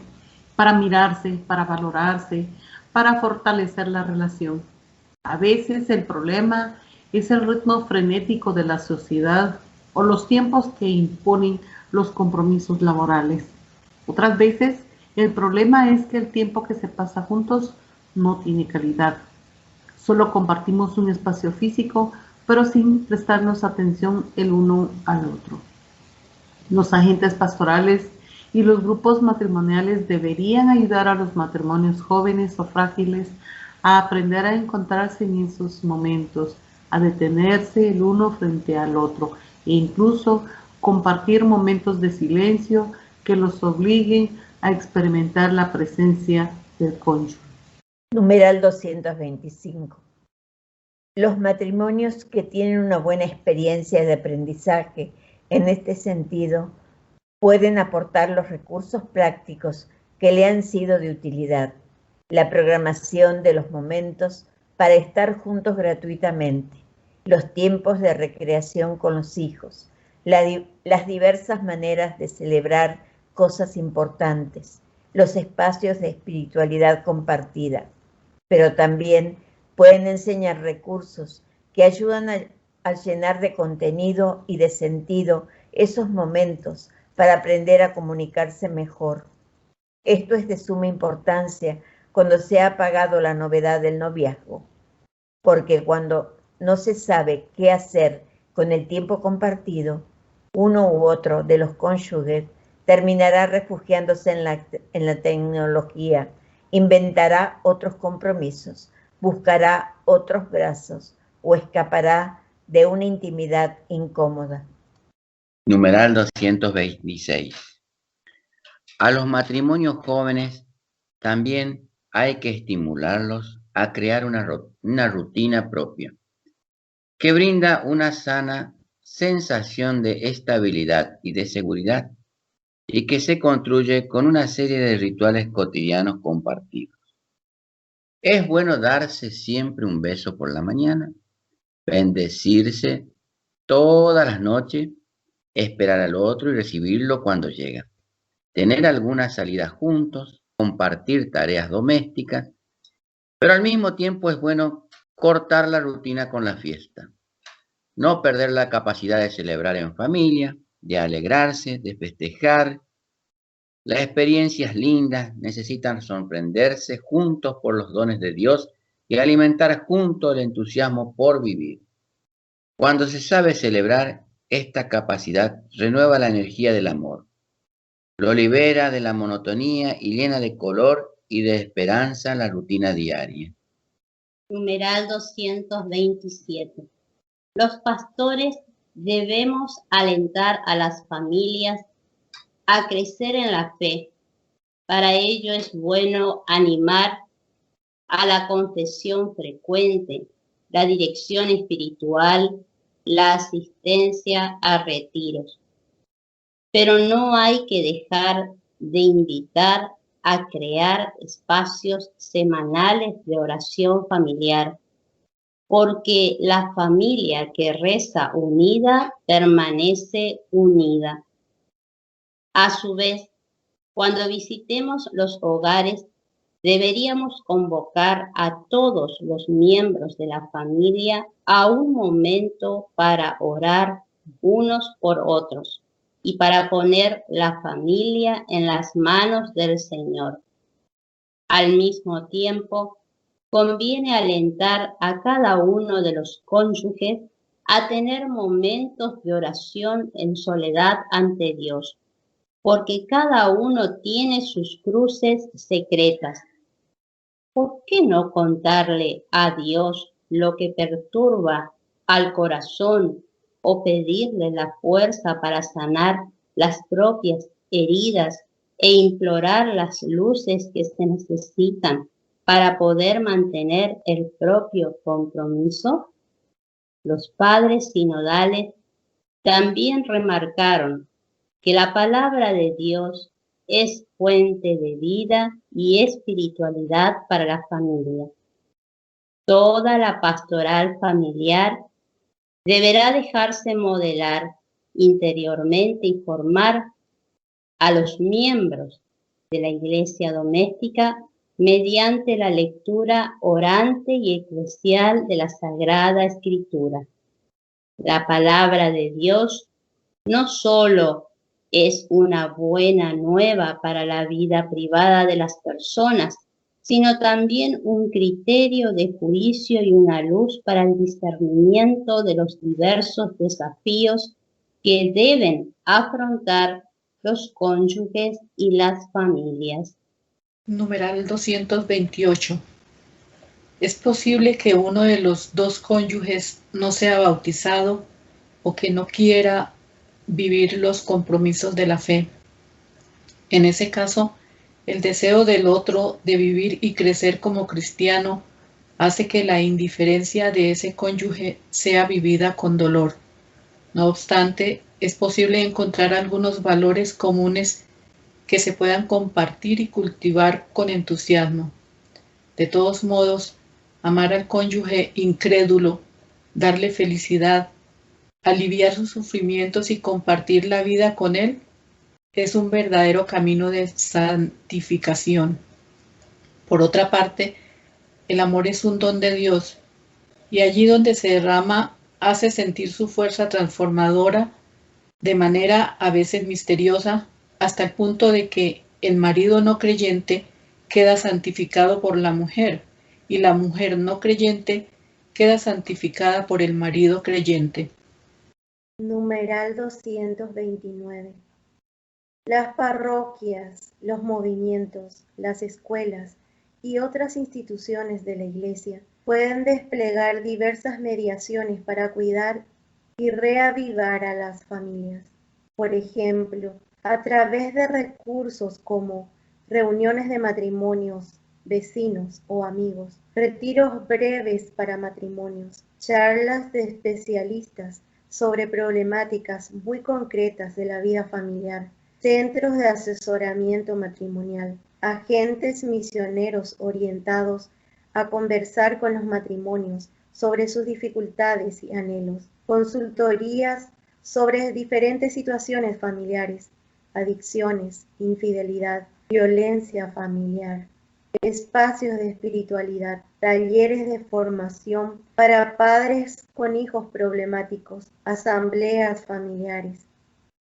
para mirarse, para valorarse, para fortalecer la relación. A veces el problema es el ritmo frenético de la sociedad o los tiempos que imponen los compromisos laborales. Otras veces el problema es que el tiempo que se pasa juntos no tiene calidad. Solo compartimos un espacio físico, pero sin prestarnos atención el uno al otro. Los agentes pastorales y los grupos matrimoniales deberían ayudar a los matrimonios jóvenes o frágiles a aprender a encontrarse en esos momentos, a detenerse el uno frente al otro e incluso compartir momentos de silencio que los obliguen a experimentar la presencia del cónyuge. Numeral 225. Los matrimonios que tienen una buena experiencia de aprendizaje en este sentido pueden aportar los recursos prácticos que le han sido de utilidad, la programación de los momentos para estar juntos gratuitamente, los tiempos de recreación con los hijos, las diversas maneras de celebrar cosas importantes, los espacios de espiritualidad compartida, pero también pueden enseñar recursos que ayudan a llenar de contenido y de sentido esos momentos para aprender a comunicarse mejor. Esto es de suma importancia cuando se ha apagado la novedad del noviazgo, porque cuando no se sabe qué hacer con el tiempo compartido, uno u otro de los cónyuges terminará refugiándose en la tecnología, inventará otros compromisos, buscará otros brazos o escapará de una intimidad incómoda. Numeral 226. A los matrimonios jóvenes también hay que estimularlos a crear una rutina propia que brinda una sana sensación de estabilidad y de seguridad y que se construye con una serie de rituales cotidianos compartidos. Es bueno darse siempre un beso por la mañana, bendecirse todas las noches, esperar al otro y recibirlo cuando llega, tener algunas salidas juntos, compartir tareas domésticas, pero al mismo tiempo es bueno cortar la rutina con la fiesta, no perder la capacidad de celebrar en familia, de alegrarse, de festejar. Las experiencias lindas necesitan sorprenderse juntos por los dones de Dios y alimentar juntos el entusiasmo por vivir. Cuando se sabe celebrar, esta capacidad renueva la energía del amor, lo libera de la monotonía y llena de color y de esperanza la rutina diaria. Numeral 227. Los pastores debemos alentar a las familias a crecer en la fe. Para ello es bueno animar a la confesión frecuente, la dirección espiritual, la asistencia a retiros. Pero no hay que dejar de invitar a crear espacios semanales de oración familiar, porque la familia que reza unida permanece unida. A su vez, cuando visitemos los hogares, deberíamos convocar a todos los miembros de la familia a un momento para orar unos por otros y para poner la familia en las manos del Señor. Al mismo tiempo, conviene alentar a cada uno de los cónyuges a tener momentos de oración en soledad ante Dios, porque cada uno tiene sus cruces secretas. ¿Por qué no contarle a Dios lo que perturba al corazón o pedirle la fuerza para sanar las propias heridas e implorar las luces que se necesitan para poder mantener el propio compromiso? Los padres sinodales también remarcaron que la palabra de Dios es fuente de vida y espiritualidad para la familia. Toda la pastoral familiar deberá dejarse modelar interiormente y formar a los miembros de la iglesia doméstica mediante la lectura orante y eclesial de la Sagrada Escritura. La palabra de Dios no solo es una buena nueva para la vida privada de las personas, sino también un criterio de juicio y una luz para el discernimiento de los diversos desafíos que deben afrontar los cónyuges y las familias. Numeral 228. Es posible que uno de los dos cónyuges no sea bautizado o que no quiera vivir los compromisos de la fe. En ese caso, el deseo del otro de vivir y crecer como cristiano hace que la indiferencia de ese cónyuge sea vivida con dolor. No obstante, es posible encontrar algunos valores comunes que se puedan compartir y cultivar con entusiasmo. De todos modos, amar al cónyuge incrédulo, darle felicidad, aliviar sus sufrimientos y compartir la vida con él es un verdadero camino de santificación. Por otra parte, el amor es un don de Dios y allí donde se derrama hace sentir su fuerza transformadora de manera a veces misteriosa hasta el punto de que el marido no creyente queda santificado por la mujer y la mujer no creyente queda santificada por el marido creyente. Numeral 229. Las parroquias, los movimientos, las escuelas y otras instituciones de la Iglesia pueden desplegar diversas mediaciones para cuidar y reavivar a las familias. Por ejemplo, a través de recursos como reuniones de matrimonios, vecinos o amigos, retiros breves para matrimonios, charlas de especialistas sobre problemáticas muy concretas de la vida familiar, centros de asesoramiento matrimonial, agentes misioneros orientados a conversar con los matrimonios sobre sus dificultades y anhelos, consultorías sobre diferentes situaciones familiares, adicciones, infidelidad, violencia familiar, espacios de espiritualidad, talleres de formación para padres con hijos problemáticos, asambleas familiares.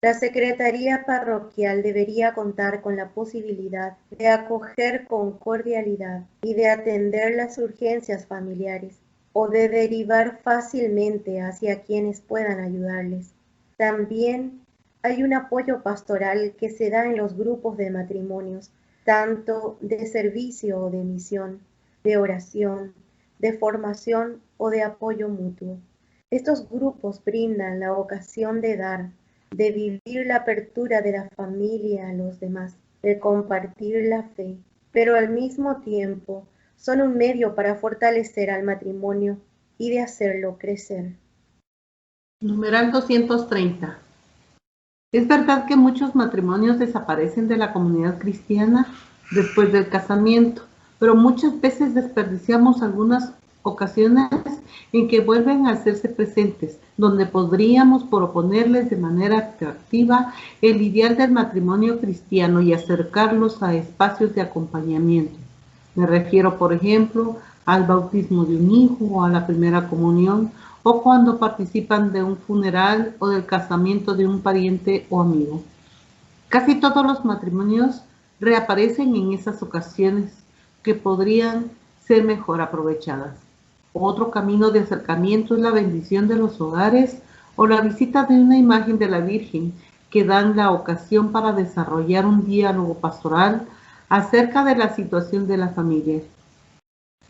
La Secretaría Parroquial debería contar con la posibilidad de acoger con cordialidad y de atender las urgencias familiares o de derivar fácilmente hacia quienes puedan ayudarles. También hay un apoyo pastoral que se da en los grupos de matrimonios, tanto de servicio o de misión, de oración, de formación o de apoyo mutuo. Estos grupos brindan la ocasión de dar, de vivir la apertura de la familia a los demás, de compartir la fe, pero al mismo tiempo son un medio para fortalecer al matrimonio y de hacerlo crecer. Numeral 230. ¿Es verdad que muchos matrimonios desaparecen de la comunidad cristiana después del casamiento, pero muchas veces desperdiciamos algunas ocasiones en que vuelven a hacerse presentes, donde podríamos proponerles de manera atractiva el ideal del matrimonio cristiano y acercarlos a espacios de acompañamiento? Me refiero, por ejemplo, al bautismo de un hijo o a la primera comunión, o cuando participan de un funeral o del casamiento de un pariente o amigo. Casi todos los matrimonios reaparecen en esas ocasiones que podrían ser mejor aprovechadas. Otro camino de acercamiento es la bendición de los hogares o la visita de una imagen de la Virgen que dan la ocasión para desarrollar un diálogo pastoral acerca de la situación de la familia.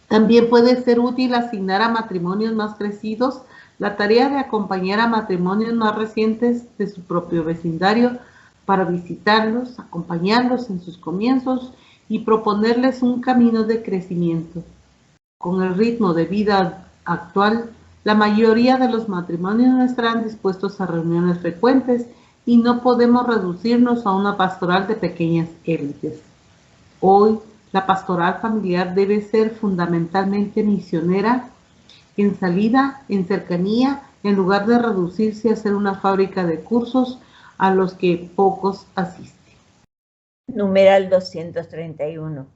También puede ser útil asignar a matrimonios más crecidos la tarea de acompañar a matrimonios más recientes de su propio vecindario para visitarlos, acompañarlos en sus comienzos y proponerles un camino de crecimiento. Con el ritmo de vida actual, la mayoría de los matrimonios no estarán dispuestos a reuniones frecuentes y no podemos reducirnos a una pastoral de pequeñas élites. Hoy, la pastoral familiar debe ser fundamentalmente misionera, en salida, en cercanía, en lugar de reducirse a ser una fábrica de cursos a los que pocos asisten. Numeral 231.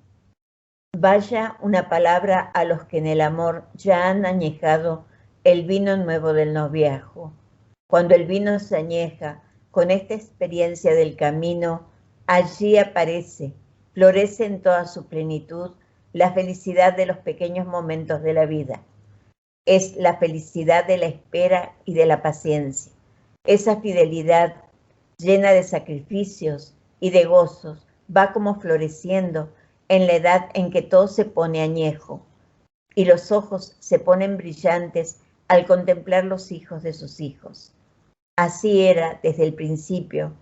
Vaya una palabra a los que en el amor ya han añejado el vino nuevo del noviazgo. Cuando el vino se añeja con esta experiencia del camino, allí aparece, florece en toda su plenitud la felicidad de los pequeños momentos de la vida. Es la felicidad de la espera y de la paciencia. Esa fidelidad llena de sacrificios y de gozos va como floreciendo en la edad en que todo se pone añejo y los ojos se ponen brillantes al contemplar los hijos de sus hijos. Así era desde el principio,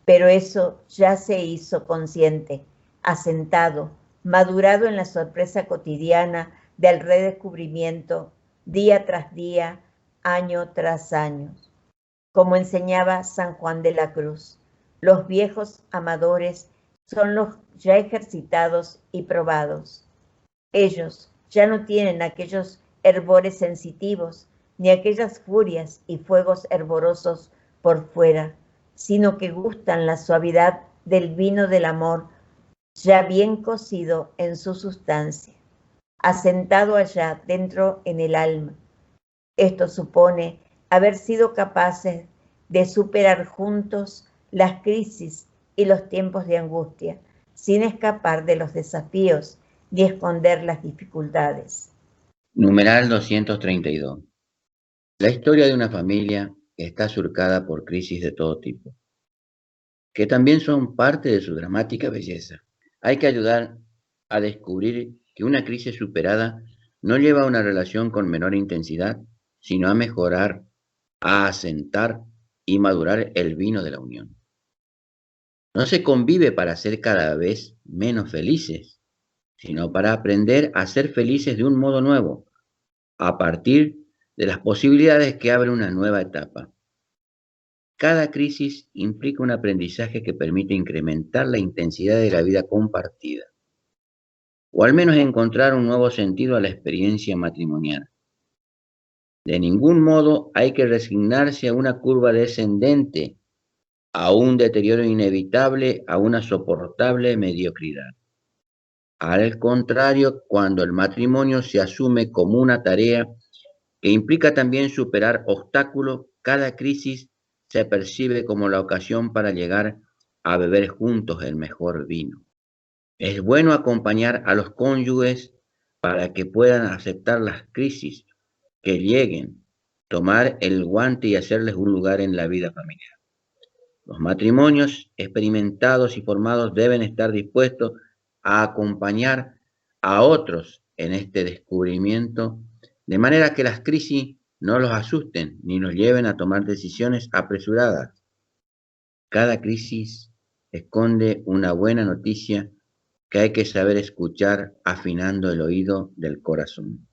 pero eso ya se hizo consciente, asentado, madurado en la sorpresa cotidiana del redescubrimiento día tras día, año tras año. Como enseñaba San Juan de la Cruz, los viejos amadores son los ya ejercitados y probados. Ellos ya no tienen aquellos hervores sensitivos, ni aquellas furias y fuegos hervorosos por fuera, sino que gustan la suavidad del vino del amor, ya bien cocido en su sustancia, asentado allá dentro en el alma. Esto supone haber sido capaces de superar juntos las crisis y los tiempos de angustia, sin escapar de los desafíos ni esconder las dificultades. Numeral 232. La historia de una familia está surcada por crisis de todo tipo, que también son parte de su dramática belleza. Hay que ayudar a descubrir que una crisis superada no lleva a una relación con menor intensidad, sino a mejorar, a asentar y madurar el vino de la unión. No se convive para ser cada vez menos felices, sino para aprender a ser felices de un modo nuevo, a partir de las posibilidades que abre una nueva etapa. Cada crisis implica un aprendizaje que permite incrementar la intensidad de la vida compartida, o al menos encontrar un nuevo sentido a la experiencia matrimonial. De ningún modo hay que resignarse a una curva descendente, a un deterioro inevitable, a una soportable mediocridad. Al contrario, cuando el matrimonio se asume como una tarea que implica también superar obstáculos, cada crisis se percibe como la ocasión para llegar a beber juntos el mejor vino. Es bueno acompañar a los cónyuges para que puedan aceptar las crisis que lleguen, tomar el guante y hacerles un lugar en la vida familiar. Los matrimonios experimentados y formados deben estar dispuestos a acompañar a otros en este descubrimiento, de manera que las crisis no los asusten ni los lleven a tomar decisiones apresuradas. Cada crisis esconde una buena noticia que hay que saber escuchar afinando el oído del corazón.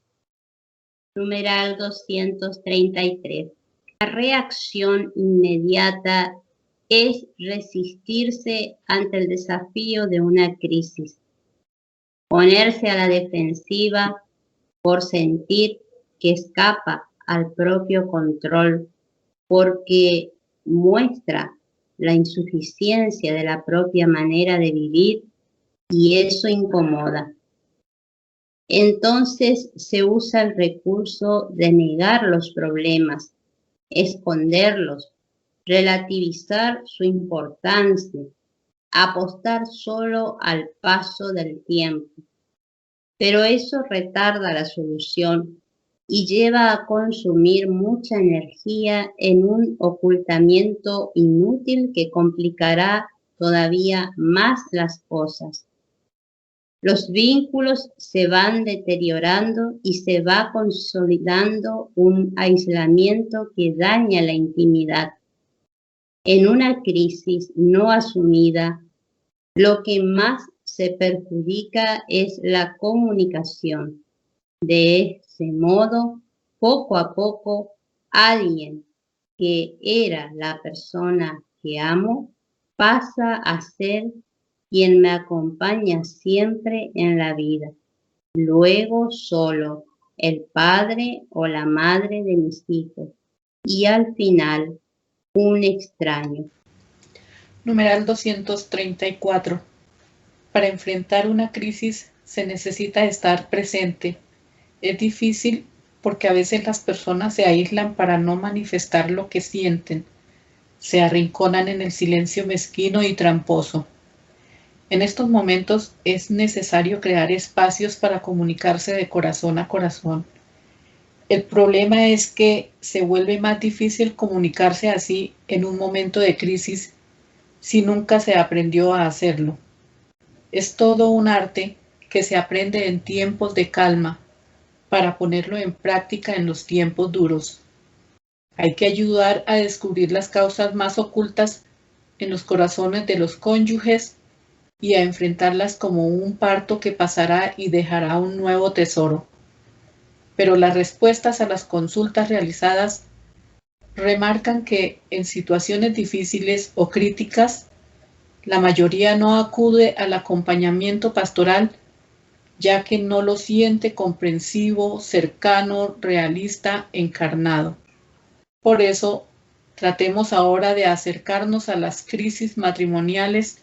Numeral 233. La reacción inmediata es resistirse ante el desafío de una crisis, ponerse a la defensiva por sentir que escapa al propio control, porque muestra la insuficiencia de la propia manera de vivir y eso incomoda. Entonces se usa el recurso de negar los problemas, esconderlos, relativizar su importancia, apostar solo al paso del tiempo. Pero eso retarda la solución y lleva a consumir mucha energía en un ocultamiento inútil que complicará todavía más las cosas. Los vínculos se van deteriorando y se va consolidando un aislamiento que daña la intimidad. En una crisis no asumida, lo que más se perjudica es la comunicación. De ese modo, poco a poco, alguien que era la persona que amo pasa a ser quien me acompaña siempre en la vida. Luego solo el padre o la madre de mis hijos. Y al final, un extraño. Numeral 234. Para enfrentar una crisis se necesita estar presente. Es difícil porque a veces las personas se aíslan para no manifestar lo que sienten. Se arrinconan en el silencio mezquino y tramposo. En estos momentos es necesario crear espacios para comunicarse de corazón a corazón. El problema es que se vuelve más difícil comunicarse así en un momento de crisis si nunca se aprendió a hacerlo. Es todo un arte que se aprende en tiempos de calma para ponerlo en práctica en los tiempos duros. Hay que ayudar a descubrir las causas más ocultas en los corazones de los cónyuges y a enfrentarlas como un parto que pasará y dejará un nuevo tesoro. Pero las respuestas a las consultas realizadas remarcan que en situaciones difíciles o críticas, la mayoría no acude al acompañamiento pastoral, ya que no lo siente comprensivo, cercano, realista, encarnado. Por eso, tratemos ahora de acercarnos a las crisis matrimoniales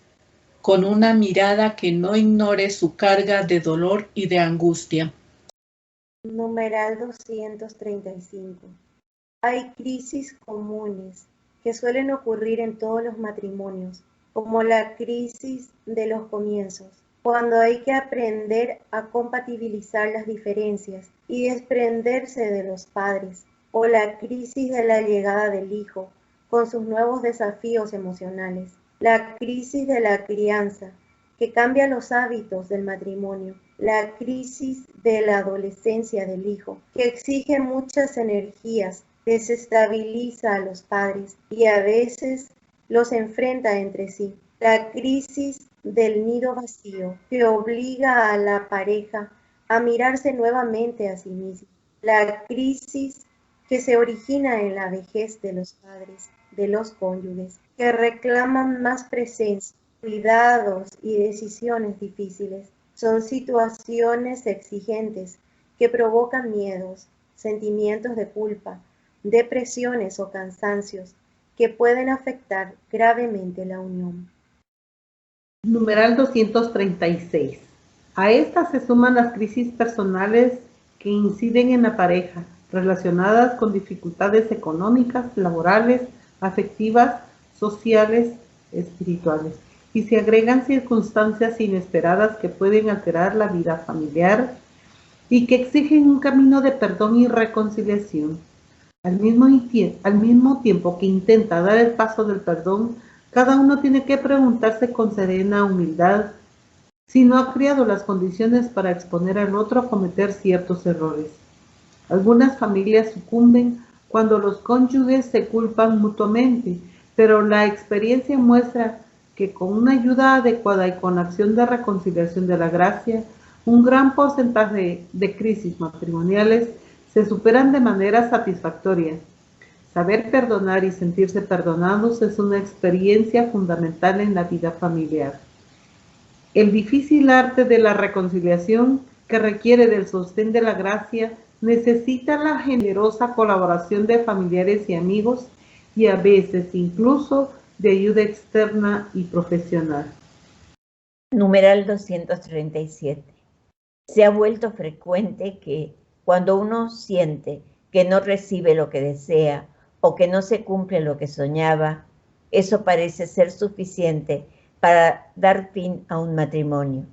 con una mirada que no ignore su carga de dolor y de angustia. Numeral 235. Hay crisis comunes que suelen ocurrir en todos los matrimonios, como la crisis de los comienzos, cuando hay que aprender a compatibilizar las diferencias y desprenderse de los padres, o la crisis de la llegada del hijo, con sus nuevos desafíos emocionales, la crisis de la crianza, que cambia los hábitos del matrimonio, la crisis de la adolescencia del hijo, que exige muchas energías, desestabiliza a los padres y a veces los enfrenta entre sí. La crisis del nido vacío, que obliga a la pareja a mirarse nuevamente a sí misma. La crisis que se origina en la vejez de los padres, de los cónyuges, que reclaman más presencia, cuidados y decisiones difíciles. Son situaciones exigentes que provocan miedos, sentimientos de culpa, depresiones o cansancios que pueden afectar gravemente la unión. Numeral 236. A estas se suman las crisis personales que inciden en la pareja, relacionadas con dificultades económicas, laborales, afectivas, sociales, espirituales, y se agregan circunstancias inesperadas que pueden alterar la vida familiar y que exigen un camino de perdón y reconciliación. Al mismo tiempo que intenta dar el paso del perdón, cada uno tiene que preguntarse con serena humildad si no ha creado las condiciones para exponer al otro a cometer ciertos errores. Algunas familias sucumben cuando los cónyuges se culpan mutuamente, pero la experiencia muestra que con una ayuda adecuada y con acción de reconciliación de la gracia, un gran porcentaje de crisis matrimoniales se superan de manera satisfactoria. Saber perdonar y sentirse perdonados es una experiencia fundamental en la vida familiar. El difícil arte de la reconciliación, que requiere del sostén de la gracia, necesita la generosa colaboración de familiares y amigos y a veces incluso de ayuda externa y profesional. Numeral 237. Se ha vuelto frecuente que cuando uno siente que no recibe lo que desea o que no se cumple lo que soñaba, eso parece ser suficiente para dar fin a un matrimonio.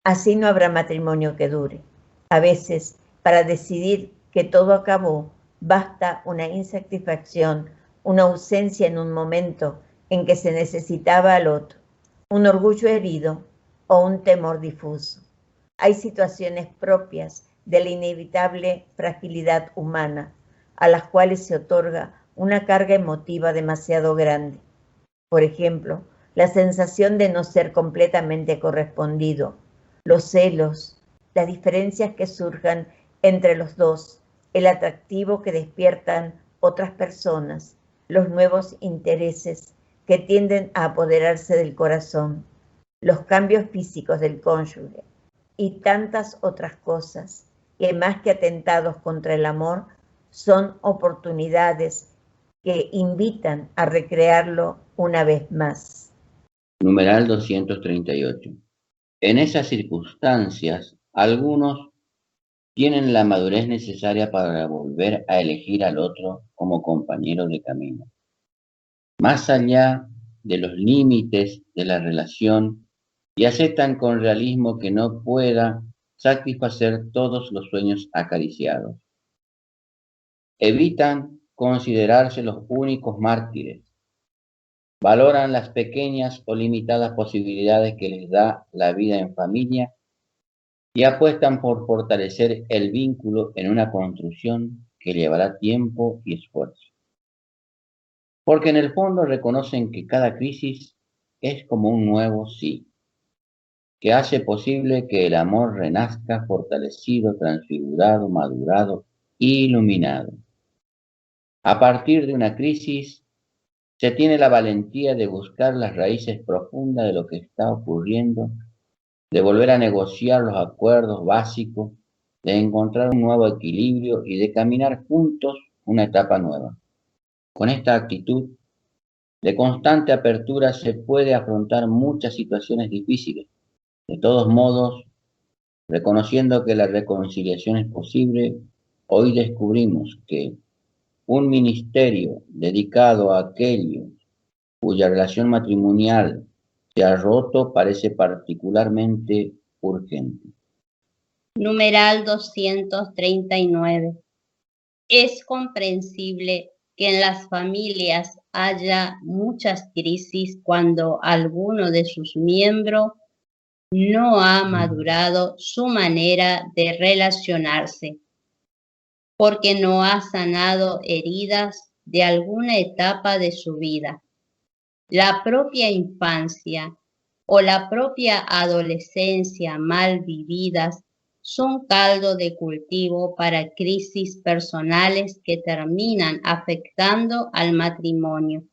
Así no habrá matrimonio que dure. A veces, para decidir que todo acabó, basta una insatisfacción, una ausencia en un momento en que se necesitaba al otro, un orgullo herido o un temor difuso. Hay situaciones propias de la inevitable fragilidad humana, a las cuales se otorga una carga emotiva demasiado grande. Por ejemplo, la sensación de no ser completamente correspondido, los celos, las diferencias que surjan entre los dos, el atractivo que despiertan otras personas, los nuevos intereses que tienden a apoderarse del corazón, los cambios físicos del cónyuge y tantas otras cosas que más que atentados contra el amor son oportunidades que invitan a recrearlo una vez más. Numeral 238. En esas circunstancias, algunos tienen la madurez necesaria para volver a elegir al otro como compañero de camino. Más allá de los límites de la relación y aceptan con realismo que no pueda satisfacer todos los sueños acariciados. Evitan considerarse los únicos mártires. Valoran las pequeñas o limitadas posibilidades que les da la vida en familia y apuestan por fortalecer el vínculo en una construcción que llevará tiempo y esfuerzo. Porque en el fondo reconocen que cada crisis es como un nuevo sí, que hace posible que el amor renazca fortalecido, transfigurado, madurado, iluminado. A partir de una crisis, se tiene la valentía de buscar las raíces profundas de lo que está ocurriendo, de volver a negociar los acuerdos básicos, de encontrar un nuevo equilibrio y de caminar juntos una etapa nueva. Con esta actitud de constante apertura se puede afrontar muchas situaciones difíciles. De todos modos, reconociendo que la reconciliación es posible, hoy descubrimos que un ministerio dedicado a aquellos cuya relación matrimonial se ha roto parece particularmente urgente. Numeral 239. Es comprensible que en las familias haya muchas crisis cuando alguno de sus miembros no ha madurado su manera de relacionarse, porque no ha sanado heridas de alguna etapa de su vida. La propia infancia o la propia adolescencia mal vividas son caldo de cultivo para crisis personales que terminan afectando al matrimonio.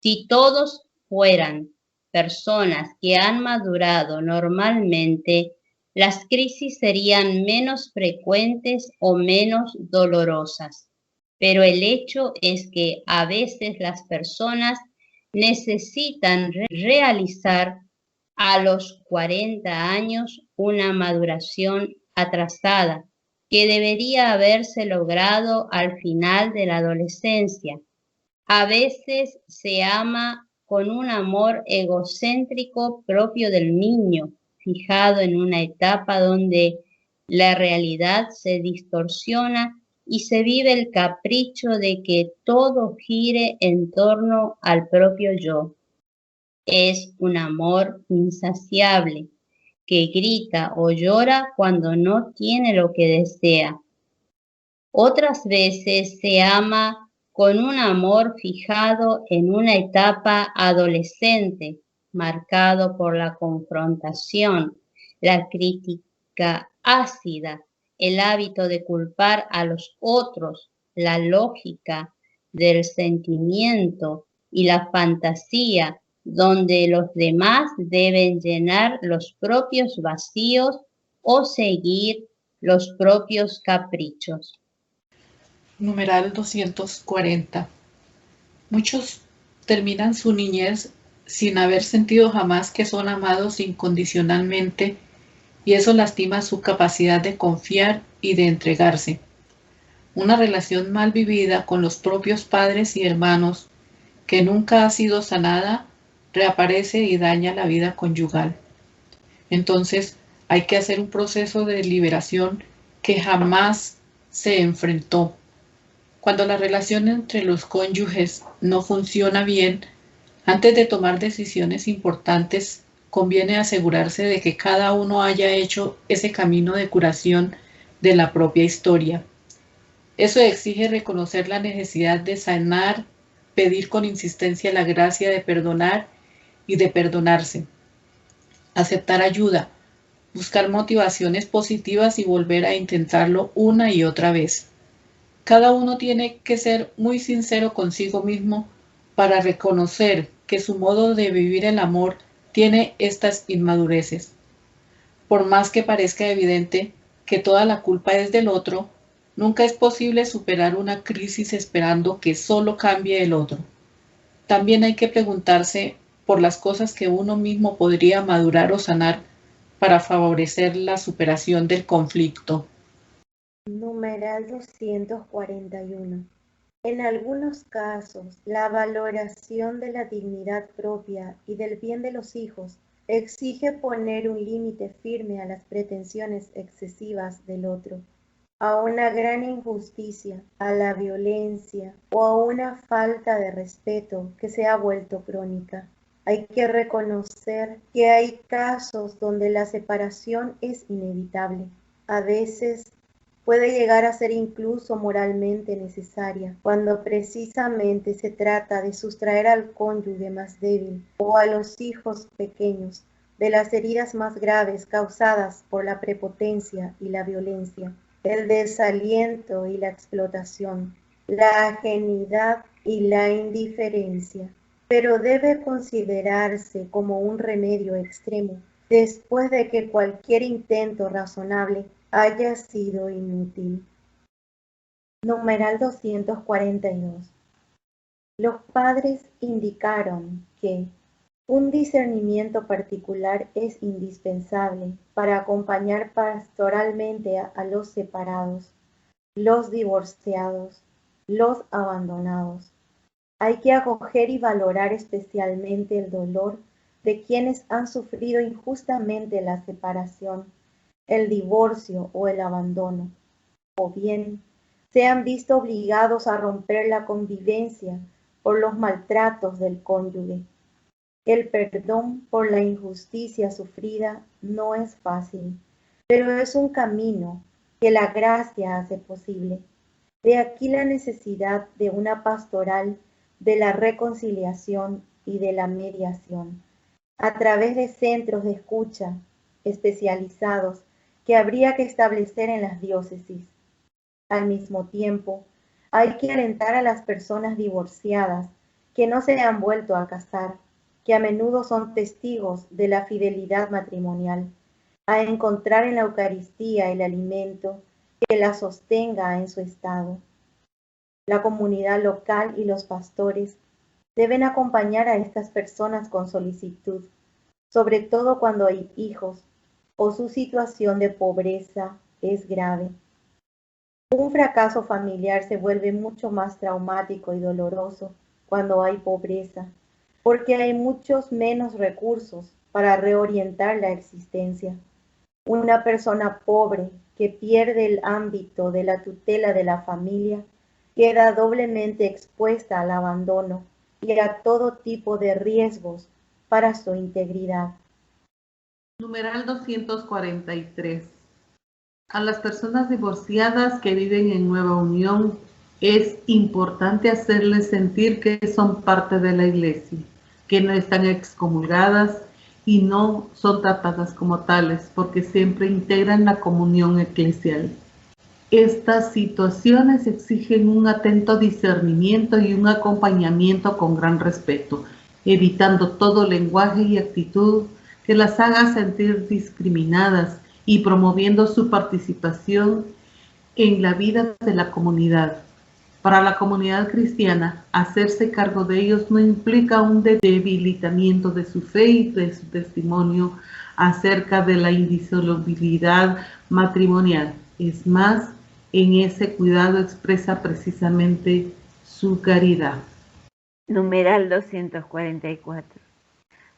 Si todos fueran personas que han madurado normalmente, las crisis serían menos frecuentes o menos dolorosas. Pero el hecho es que a veces las personas necesitan realizar a los 40 años una maduración atrasada que debería haberse logrado al final de la adolescencia. A veces se ama con un amor egocéntrico propio del niño, fijado en una etapa donde la realidad se distorsiona y se vive el capricho de que todo gire en torno al propio yo. Es un amor insaciable que grita o llora cuando no tiene lo que desea. Otras veces se ama con un amor fijado en una etapa adolescente, marcado por la confrontación, la crítica ácida, el hábito de culpar a los otros, la lógica del sentimiento y la fantasía, donde los demás deben llenar los propios vacíos o seguir los propios caprichos. Numeral 240. Muchos terminan su niñez sin haber sentido jamás que son amados incondicionalmente, y eso lastima su capacidad de confiar y de entregarse. Una relación mal vivida con los propios padres y hermanos, que nunca ha sido sanada, reaparece y daña la vida conyugal. Entonces, hay que hacer un proceso de liberación que jamás se enfrentó. Cuando la relación entre los cónyuges no funciona bien, antes de tomar decisiones importantes, conviene asegurarse de que cada uno haya hecho ese camino de curación de la propia historia. Eso exige reconocer la necesidad de sanar, pedir con insistencia la gracia de perdonar y de perdonarse, aceptar ayuda, buscar motivaciones positivas y volver a intentarlo una y otra vez. Cada uno tiene que ser muy sincero consigo mismo para reconocer que su modo de vivir el amor tiene estas inmadureces. Por más que parezca evidente que toda la culpa es del otro, nunca es posible superar una crisis esperando que solo cambie el otro. También hay que preguntarse por las cosas que uno mismo podría madurar o sanar para favorecer la superación del conflicto. Numeral 241. En algunos casos, la valoración de la dignidad propia y del bien de los hijos exige poner un límite firme a las pretensiones excesivas del otro, a una gran injusticia, a la violencia o a una falta de respeto que se ha vuelto crónica. Hay que reconocer que hay casos donde la separación es inevitable. A veces puede llegar a ser incluso moralmente necesaria, cuando precisamente se trata de sustraer al cónyuge más débil o a los hijos pequeños de las heridas más graves causadas por la prepotencia y la violencia, el desaliento y la explotación, la ajenidad y la indiferencia. Pero debe considerarse como un remedio extremo, después de que cualquier intento razonable haya sido inútil. Numeral 242. Los padres indicaron que un discernimiento particular es indispensable para acompañar pastoralmente a los separados, los divorciados, los abandonados. Hay que acoger y valorar especialmente el dolor de quienes han sufrido injustamente la separación, el divorcio o el abandono, o bien se han visto obligados a romper la convivencia por los maltratos del cónyuge. El perdón por la injusticia sufrida no es fácil, pero es un camino que la gracia hace posible. De aquí la necesidad de una pastoral de la reconciliación y de la mediación, a través de centros de escucha especializados que habría que establecer en las diócesis. Al mismo tiempo, hay que alentar a las personas divorciadas que no se han vuelto a casar, que a menudo son testigos de la fidelidad matrimonial, a encontrar en la Eucaristía el alimento que la sostenga en su estado. La comunidad local y los pastores deben acompañar a estas personas con solicitud, sobre todo cuando hay hijos o su situación de pobreza es grave. Un fracaso familiar se vuelve mucho más traumático y doloroso cuando hay pobreza, porque hay muchos menos recursos para reorientar la existencia. Una persona pobre que pierde el ámbito de la tutela de la familia queda doblemente expuesta al abandono y a todo tipo de riesgos para su integridad. Numeral 243. A las personas divorciadas que viven en nueva unión es importante hacerles sentir que son parte de la Iglesia, que no están excomulgadas y no son tratadas como tales, porque siempre integran la comunión eclesial. Estas situaciones exigen un atento discernimiento y un acompañamiento con gran respeto, evitando todo lenguaje y actitud que las haga sentir discriminadas y promoviendo su participación en la vida de la comunidad. Para la comunidad cristiana, hacerse cargo de ellos no implica un debilitamiento de su fe y de su testimonio acerca de la indisolubilidad matrimonial. Es más, en ese cuidado expresa precisamente su caridad. Numeral 244.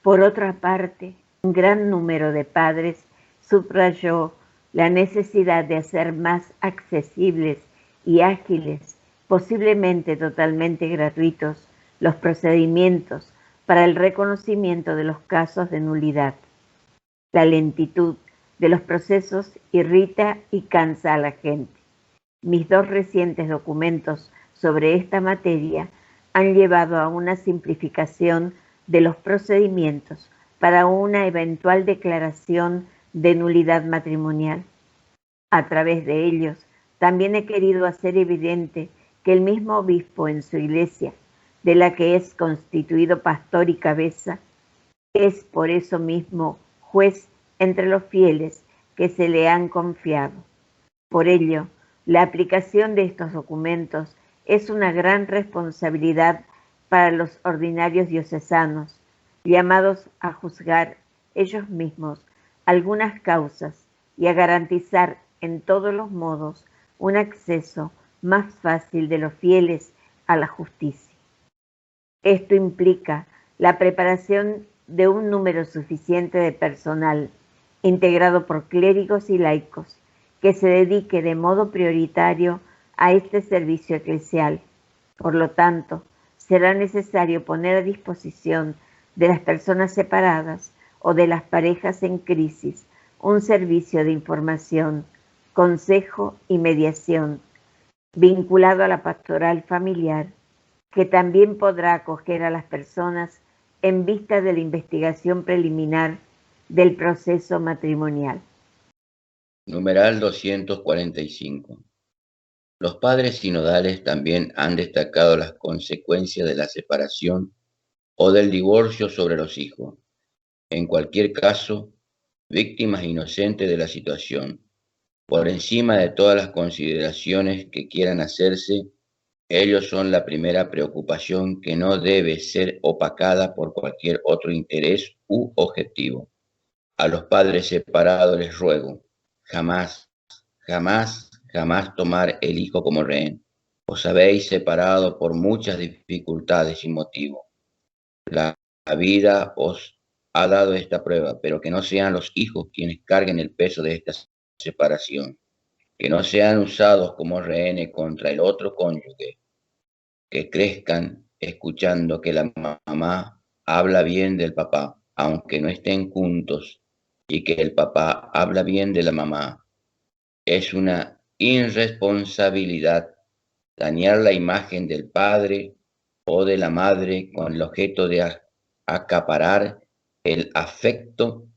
Por otra parte, un gran número de padres subrayó la necesidad de hacer más accesibles y ágiles, posiblemente totalmente gratuitos, los procedimientos para el reconocimiento de los casos de nulidad. La lentitud de los procesos irrita y cansa a la gente. Mis 2 recientes documentos sobre esta materia han llevado a una simplificación de los procedimientos para una eventual declaración de nulidad matrimonial. A través de ellos, también he querido hacer evidente que el mismo obispo en su iglesia, de la que es constituido pastor y cabeza, es por eso mismo juez entre los fieles que se le han confiado. Por ello, la aplicación de estos documentos es una gran responsabilidad para los ordinarios diocesanos, llamados a juzgar ellos mismos algunas causas y a garantizar en todos los modos un acceso más fácil de los fieles a la justicia. Esto implica la preparación de un número suficiente de personal, integrado por clérigos y laicos, que se dedique de modo prioritario a este servicio eclesial. Por lo tanto, será necesario poner a disposición de las personas separadas o de las parejas en crisis un servicio de información, consejo y mediación, vinculado a la pastoral familiar, que también podrá acoger a las personas en vista de la investigación preliminar del proceso matrimonial. Numeral 245. Los padres sinodales también han destacado las consecuencias de la separación o del divorcio sobre los hijos. En cualquier caso, víctimas inocentes de la situación. Por encima de todas las consideraciones que quieran hacerse, ellos son la primera preocupación que no debe ser opacada por cualquier otro interés u objetivo. A los padres separados les ruego, jamás, jamás, jamás tomar el hijo como rehén. Os habéis separado por muchas dificultades sin motivo. La vida os ha dado esta prueba, pero que no sean los hijos quienes carguen el peso de esta separación, que no sean usados como rehenes contra el otro cónyuge, que crezcan escuchando que la mamá habla bien del papá, aunque no estén juntos, y que el papá habla bien de la mamá. Es una irresponsabilidad dañar la imagen del padre o de la madre con el objeto de acaparar el afecto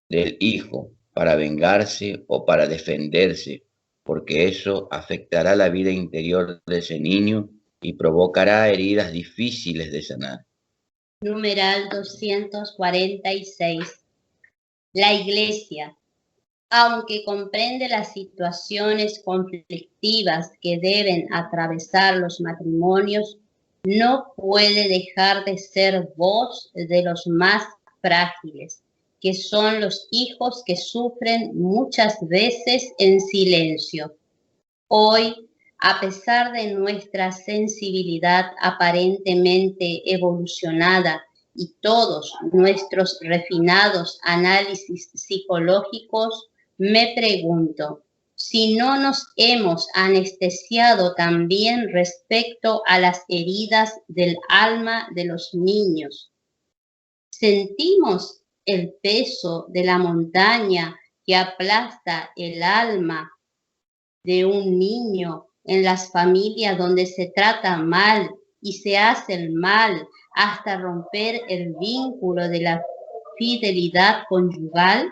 del hijo para vengarse o para defenderse, porque eso afectará la vida interior de ese niño y provocará heridas difíciles de sanar. Numeral 246. La Iglesia, aunque comprende las situaciones conflictivas que deben atravesar los matrimonios, no puede dejar de ser voz de los más frágiles, que son los hijos que sufren muchas veces en silencio. Hoy, a pesar de nuestra sensibilidad aparentemente evolucionada y todos nuestros refinados análisis psicológicos, me pregunto si no nos hemos anestesiado también respecto a las heridas del alma de los niños. Sentimos el peso de la montaña que aplasta el alma de un niño en las familias donde se trata mal y se hace el mal hasta romper el vínculo de la fidelidad conyugal.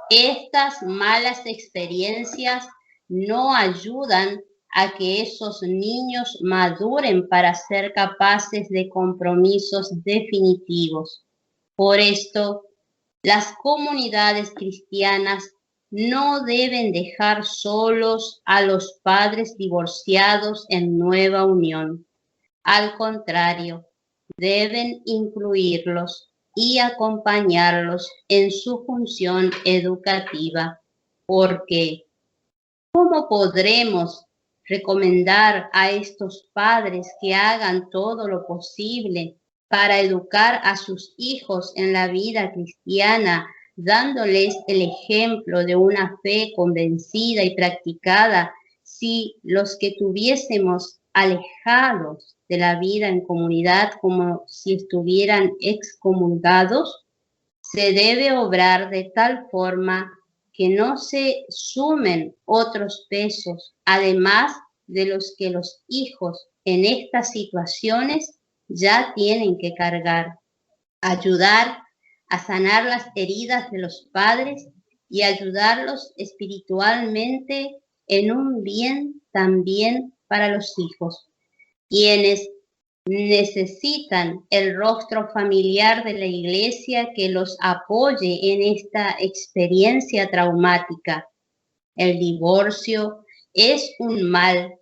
Estas malas experiencias no ayudan a que esos niños maduren para ser capaces de compromisos definitivos. Por esto, las comunidades cristianas no deben dejar solos a los padres divorciados en nueva unión. Al contrario, deben incluirlos y acompañarlos en su función educativa, porque ¿cómo podremos recomendar a estos padres que hagan todo lo posible para educar a sus hijos en la vida cristiana, dándoles el ejemplo de una fe convencida y practicada, si los que tuviésemos alejados de la vida en comunidad como si estuvieran excomulgados? Se debe obrar de tal forma que no se sumen otros pesos, además de los que los hijos en estas situaciones ya tienen que cargar. Ayudar a sanar las heridas de los padres y ayudarlos espiritualmente en un bien también para los hijos, quienes necesitan el rostro familiar de la Iglesia que los apoye en esta experiencia traumática. El divorcio es un mal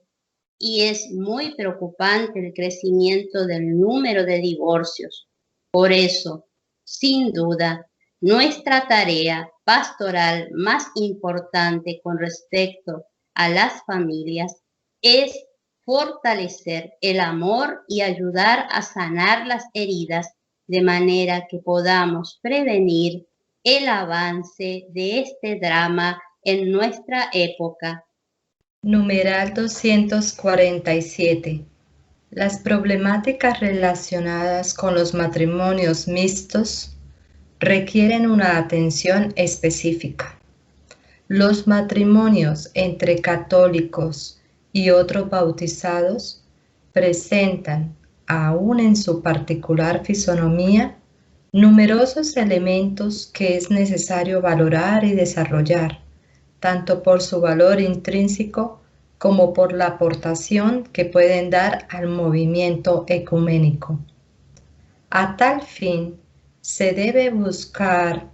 y es muy preocupante el crecimiento del número de divorcios. Por eso, sin duda, nuestra tarea pastoral más importante con respecto a las familias es fortalecer el amor y ayudar a sanar las heridas de manera que podamos prevenir el avance de este drama en nuestra época. Numeral 247. Las problemáticas relacionadas con los matrimonios mixtos requieren una atención específica. Los matrimonios entre católicos y otros bautizados presentan, aún en su particular fisonomía, numerosos elementos que es necesario valorar y desarrollar, tanto por su valor intrínseco como por la aportación que pueden dar al movimiento ecuménico. A tal fin, se debe buscar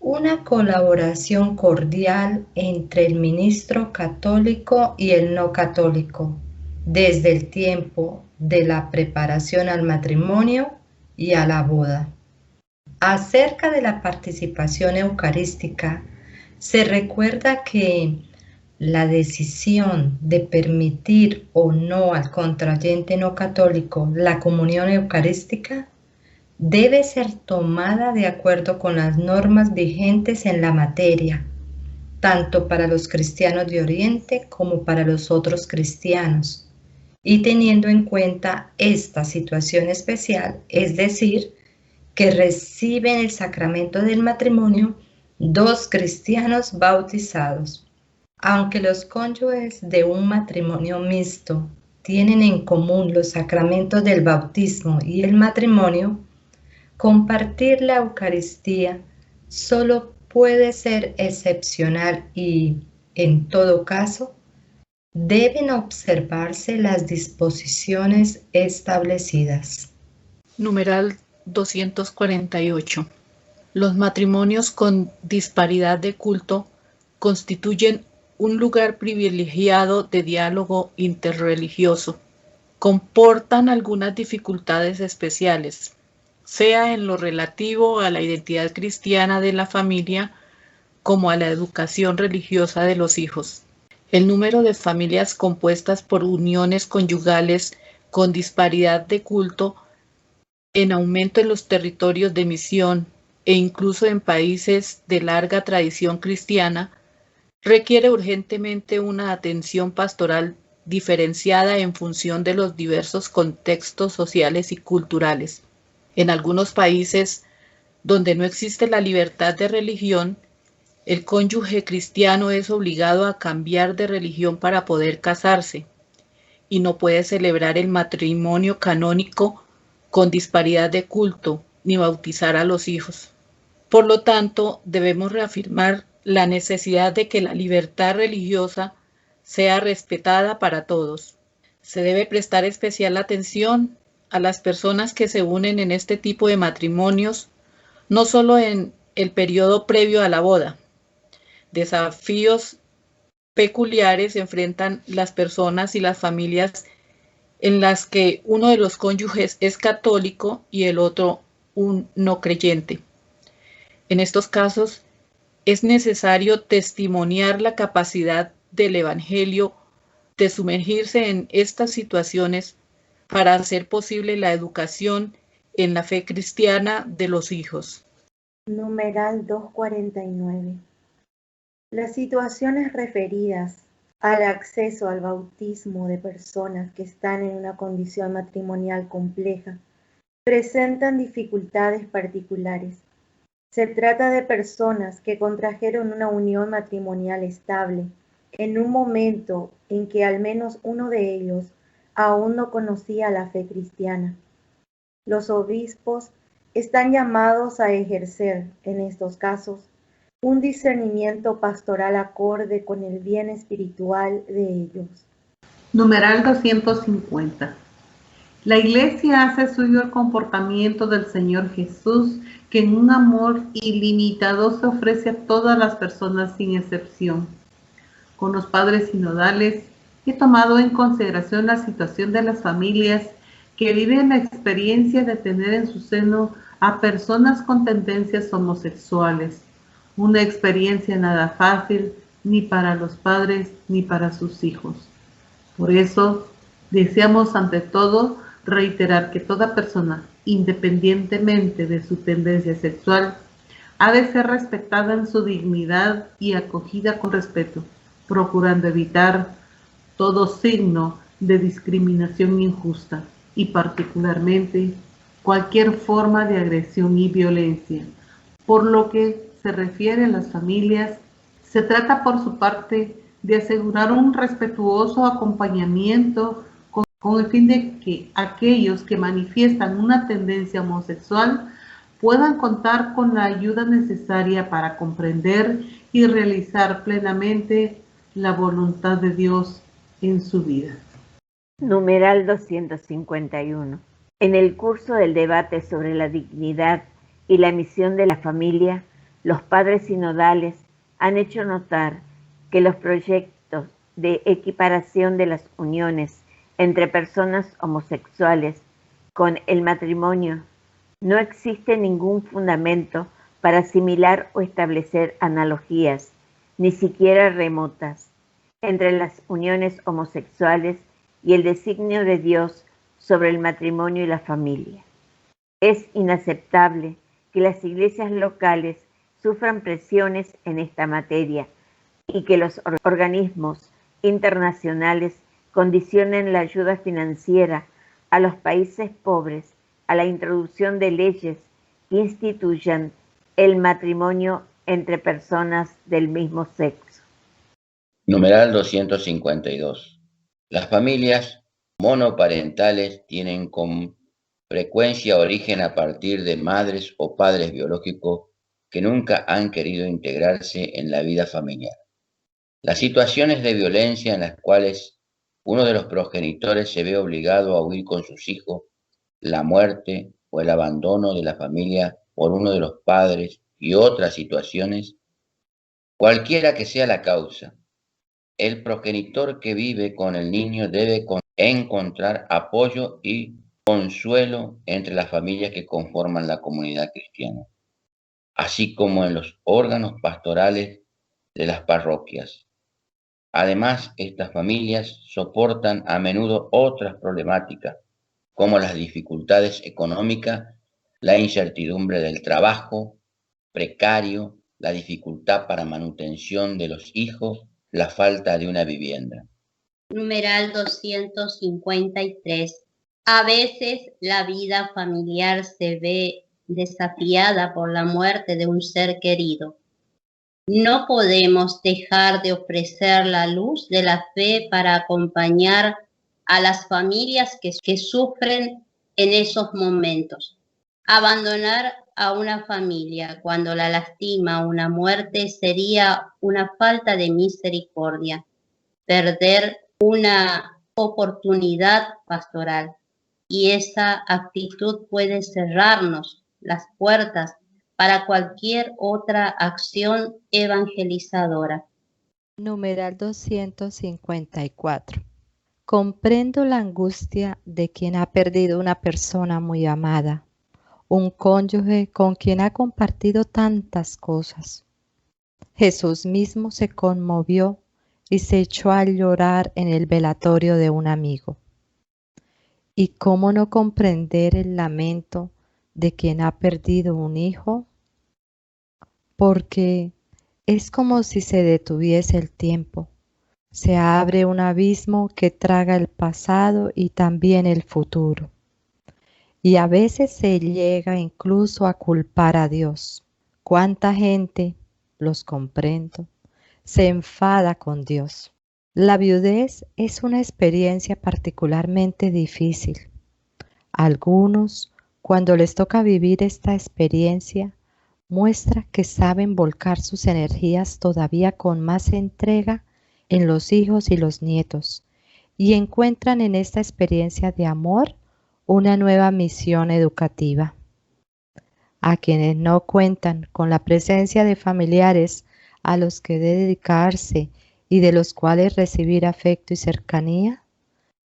una colaboración cordial entre el ministro católico y el no católico, desde el tiempo de la preparación al matrimonio y a la boda. Acerca de la participación eucarística, se recuerda que la decisión de permitir o no al contrayente no católico la comunión eucarística debe ser tomada de acuerdo con las normas vigentes en la materia, tanto para los cristianos de Oriente como para los otros cristianos, y teniendo en cuenta esta situación especial, es decir, que reciben el sacramento del matrimonio 2 cristianos bautizados. Aunque los cónyuges de un matrimonio mixto tienen en común los sacramentos del bautismo y el matrimonio, compartir la Eucaristía solo puede ser excepcional y, en todo caso, deben observarse las disposiciones establecidas. Numeral 248. Los matrimonios con disparidad de culto constituyen un lugar privilegiado de diálogo interreligioso. Comportan algunas dificultades especiales, sea en lo relativo a la identidad cristiana de la familia como a la educación religiosa de los hijos. El número de familias compuestas por uniones conyugales con disparidad de culto en aumento en los territorios de misión e incluso en países de larga tradición cristiana, requiere urgentemente una atención pastoral diferenciada en función de los diversos contextos sociales y culturales. En algunos países donde no existe la libertad de religión, el cónyuge cristiano es obligado a cambiar de religión para poder casarse y no puede celebrar el matrimonio canónico con disparidad de culto ni bautizar a los hijos. Por lo tanto, debemos reafirmar la necesidad de que la libertad religiosa sea respetada para todos. Se debe prestar especial atención a las personas que se unen en este tipo de matrimonios, no solo en el periodo previo a la boda. Desafíos peculiares enfrentan las personas y las familias en las que uno de los cónyuges es católico y el otro un no creyente. En estos casos, es necesario testimoniar la capacidad del Evangelio de sumergirse en estas situaciones para hacer posible la educación en la fe cristiana de los hijos. Numeral 249. Las situaciones referidas al acceso al bautismo de personas que están en una condición matrimonial compleja presentan dificultades particulares. Se trata de personas que contrajeron una unión matrimonial estable en un momento en que al menos uno de ellos aún no conocía la fe cristiana. Los obispos están llamados a ejercer, en estos casos, un discernimiento pastoral acorde con el bien espiritual de ellos. Numeral 250. La Iglesia hace suyo el comportamiento del Señor Jesús, que en un amor ilimitado se ofrece a todas las personas sin excepción. Con los padres sinodales he tomado en consideración la situación de las familias que viven la experiencia de tener en su seno a personas con tendencias homosexuales. Una experiencia nada fácil ni para los padres ni para sus hijos. Por eso, deseamos ante todo reiterar que toda persona, independientemente de su tendencia sexual, ha de ser respetada en su dignidad y acogida con respeto, procurando evitar todo signo de discriminación injusta y particularmente cualquier forma de agresión y violencia. Por lo que se refiere a las familias, se trata por su parte de asegurar un respetuoso acompañamiento con el fin de que aquellos que manifiestan una tendencia homosexual puedan contar con la ayuda necesaria para comprender y realizar plenamente la voluntad de Dios en su vida. Numeral 251. En el curso del debate sobre la dignidad y la misión de la familia, los padres sinodales han hecho notar que los proyectos de equiparación de las uniones entre personas homosexuales con el matrimonio no existe ningún fundamento para asimilar o establecer analogías, ni siquiera remotas, entre las uniones homosexuales y el designio de Dios sobre el matrimonio y la familia. Es inaceptable que las iglesias locales sufran presiones en esta materia y que los organismos internacionales condicionen la ayuda financiera a los países pobres a la introducción de leyes instituyan el matrimonio entre personas del mismo sexo. Numeral 252. Las familias monoparentales tienen con frecuencia origen a partir de madres o padres biológicos que nunca han querido integrarse en la vida familiar. Las situaciones de violencia en las cuales uno de los progenitores se ve obligado a huir con sus hijos, la muerte o el abandono de la familia por uno de los padres y otras situaciones, cualquiera que sea la causa, el progenitor que vive con el niño debe encontrar apoyo y consuelo entre las familias que conforman la comunidad cristiana, así como en los órganos pastorales de las parroquias. Además, estas familias soportan a menudo otras problemáticas, como las dificultades económicas, la incertidumbre del trabajo precario, la dificultad para manutención de los hijos, la falta de una vivienda. Numeral 253. A veces la vida familiar se ve desafiada por la muerte de un ser querido. No podemos dejar de ofrecer la luz de la fe para acompañar a las familias que sufren en esos momentos. Abandonar a una familia cuando la lastima una muerte sería una falta de misericordia, perder una oportunidad pastoral, y esa actitud puede cerrarnos las puertas para cualquier otra acción evangelizadora. Numeral 254. Comprendo la angustia de quien ha perdido una persona muy amada, un cónyuge con quien ha compartido tantas cosas. Jesús mismo se conmovió y se echó a llorar en el velatorio de un amigo. ¿Y cómo no comprender el lamento de quien ha perdido un hijo? Porque es como si se detuviese el tiempo. Se abre un abismo que traga el pasado y también el futuro. Y a veces se llega incluso a culpar a Dios. ¿Cuánta gente, los comprendo, se enfada con Dios? La viudez es una experiencia particularmente difícil. Algunos, cuando les toca vivir esta experiencia, muestra que saben volcar sus energías todavía con más entrega en los hijos y los nietos, y encuentran en esta experiencia de amor una nueva misión educativa. A quienes no cuentan con la presencia de familiares a los que dedicarse y de los cuales recibir afecto y cercanía,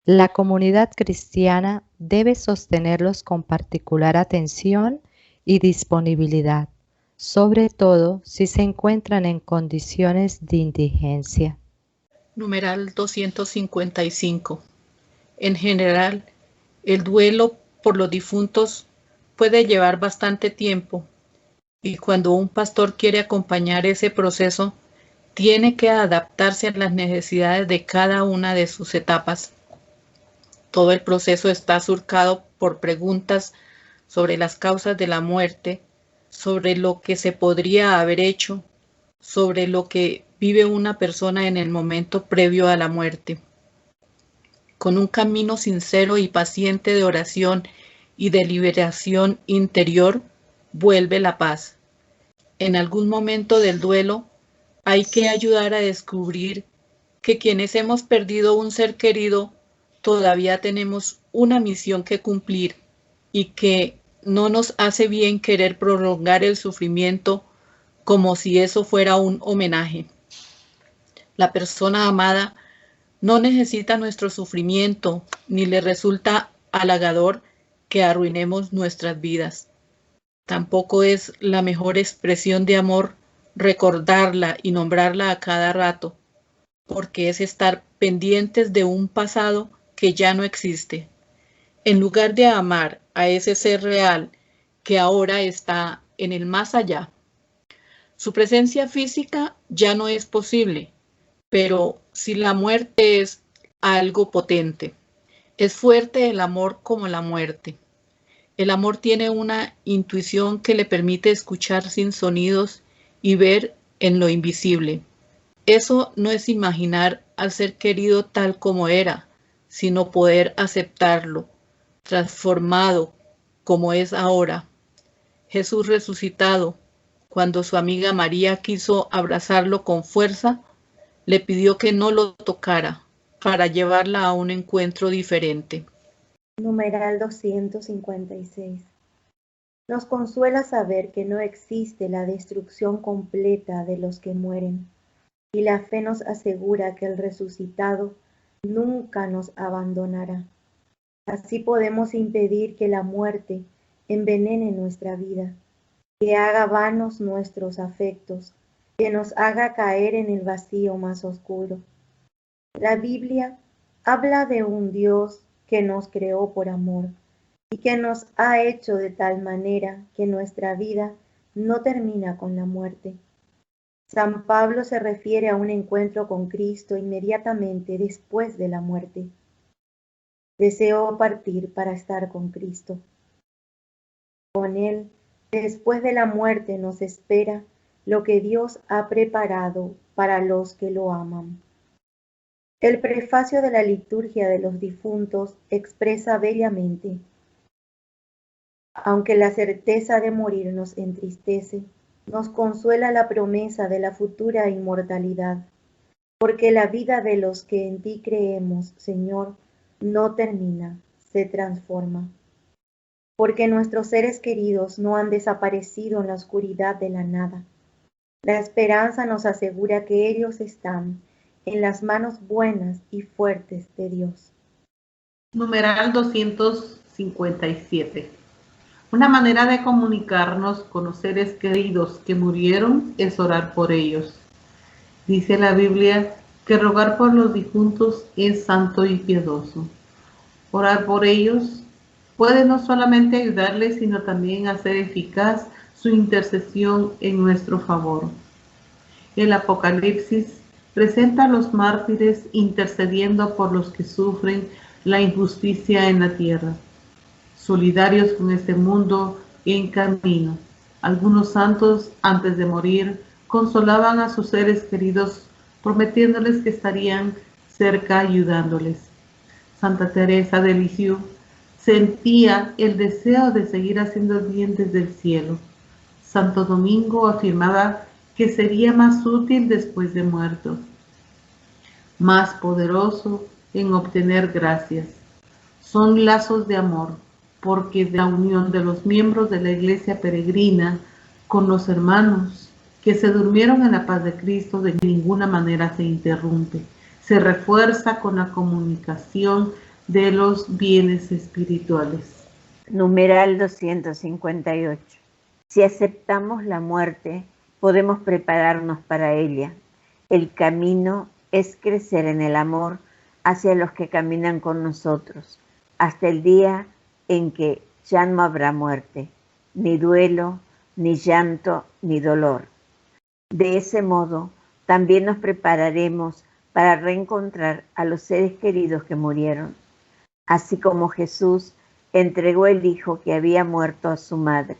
la comunidad cristiana debe sostenerlos con particular atención y disponibilidad, sobre todo si se encuentran en condiciones de indigencia. Numeral 255. En general, el duelo por los difuntos puede llevar bastante tiempo y cuando un pastor quiere acompañar ese proceso, tiene que adaptarse a las necesidades de cada una de sus etapas. Todo el proceso está surcado por preguntas sobre las causas de la muerte, sobre lo que se podría haber hecho, sobre lo que vive una persona en el momento previo a la muerte. Con un camino sincero y paciente de oración y de liberación interior, vuelve la paz. En algún momento del duelo, hay que ayudar a descubrir que quienes hemos perdido un ser querido, todavía tenemos una misión que cumplir y que no nos hace bien querer prolongar el sufrimiento como si eso fuera un homenaje. La persona amada no necesita nuestro sufrimiento, ni le resulta halagador que arruinemos nuestras vidas. Tampoco es la mejor expresión de amor recordarla y nombrarla a cada rato, porque es estar pendientes de un pasado que ya no existe. En lugar de amar a ese ser real que ahora está en el más allá, su presencia física ya no es posible, pero si la muerte es algo potente, es fuerte el amor como la muerte. El amor tiene una intuición que le permite escuchar sin sonidos y ver en lo invisible. Eso no es imaginar al ser querido tal como era, sino poder aceptarlo, transformado como es ahora. Jesús resucitado, cuando su amiga María quiso abrazarlo con fuerza, le pidió que no lo tocara para llevarla a un encuentro diferente. Numeral 256. Nos consuela saber que no existe la destrucción completa de los que mueren, y la fe nos asegura que el resucitado nunca nos abandonará. Así podemos impedir que la muerte envenene nuestra vida, que haga vanos nuestros afectos, que nos haga caer en el vacío más oscuro. La Biblia habla de un Dios que nos creó por amor y que nos ha hecho de tal manera que nuestra vida no termina con la muerte. San Pablo se refiere a un encuentro con Cristo inmediatamente después de la muerte. Deseo partir para estar con Cristo. Con Él, después de la muerte, nos espera lo que Dios ha preparado para los que lo aman. El prefacio de la liturgia de los difuntos expresa bellamente: aunque la certeza de morir nos entristece, nos consuela la promesa de la futura inmortalidad, porque la vida de los que en ti creemos, Señor, no termina, se transforma. Porque nuestros seres queridos no han desaparecido en la oscuridad de la nada. La esperanza nos asegura que ellos están en las manos buenas y fuertes de Dios. Numeral 257. Una manera de comunicarnos con los seres queridos que murieron es orar por ellos. Dice la Biblia que rogar por los difuntos es santo y piadoso. Orar por ellos puede no solamente ayudarles, sino también hacer eficaz su intercesión en nuestro favor. El Apocalipsis presenta a los mártires intercediendo por los que sufren la injusticia en la tierra, solidarios con este mundo en camino. Algunos santos, antes de morir, consolaban a sus seres queridos, prometiéndoles que estarían cerca ayudándoles. Santa Teresa de Lisieux sentía el deseo de seguir haciendo el bien desde el cielo. Santo Domingo afirmaba que sería más útil después de muerto, más poderoso en obtener gracias. Son lazos de amor, porque de la unión de los miembros de la Iglesia peregrina con los hermanos que se durmieron en la paz de Cristo de ninguna manera se interrumpe. Se refuerza con la comunicación de los bienes espirituales. Numeral 258. Si aceptamos la muerte, podemos prepararnos para ella. El camino es crecer en el amor hacia los que caminan con nosotros, hasta el día en que ya no habrá muerte, ni duelo, ni llanto, ni dolor. De ese modo, también nos prepararemos para reencontrar a los seres queridos que murieron, así como Jesús entregó el hijo que había muerto a su madre.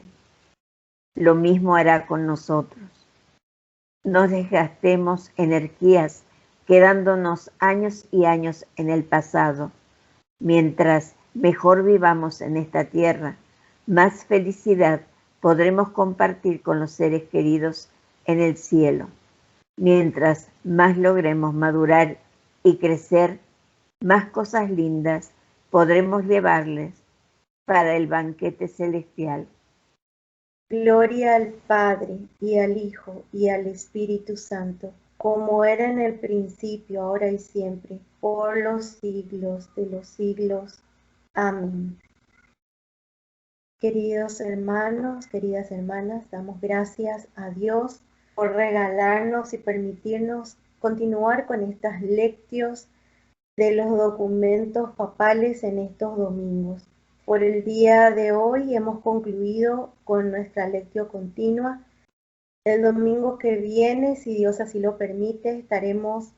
Lo mismo hará con nosotros. No desgastemos energías quedándonos años y años en el pasado. Mientras mejor vivamos en esta tierra, más felicidad podremos compartir con los seres queridos en el cielo. Mientras más logremos madurar y crecer, más cosas lindas podremos llevarles para el banquete celestial. Gloria al Padre, y al Hijo, y al Espíritu Santo, como era en el principio, ahora y siempre, por los siglos de los siglos. Amén. Queridos hermanos, queridas hermanas, damos gracias a Dios por regalarnos y permitirnos continuar con estas lectios de los documentos papales en estos domingos. Por el día de hoy hemos concluido con nuestra lectio continua. El domingo que viene, si Dios así lo permite, estaremos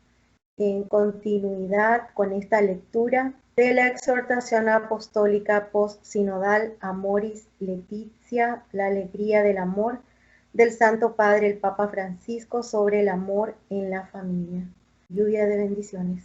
en continuidad con esta lectura de la exhortación apostólica post-sinodal Amoris Laetitia, la alegría del amor, del Santo Padre el Papa Francisco sobre el amor en la familia. Lluvia de bendiciones.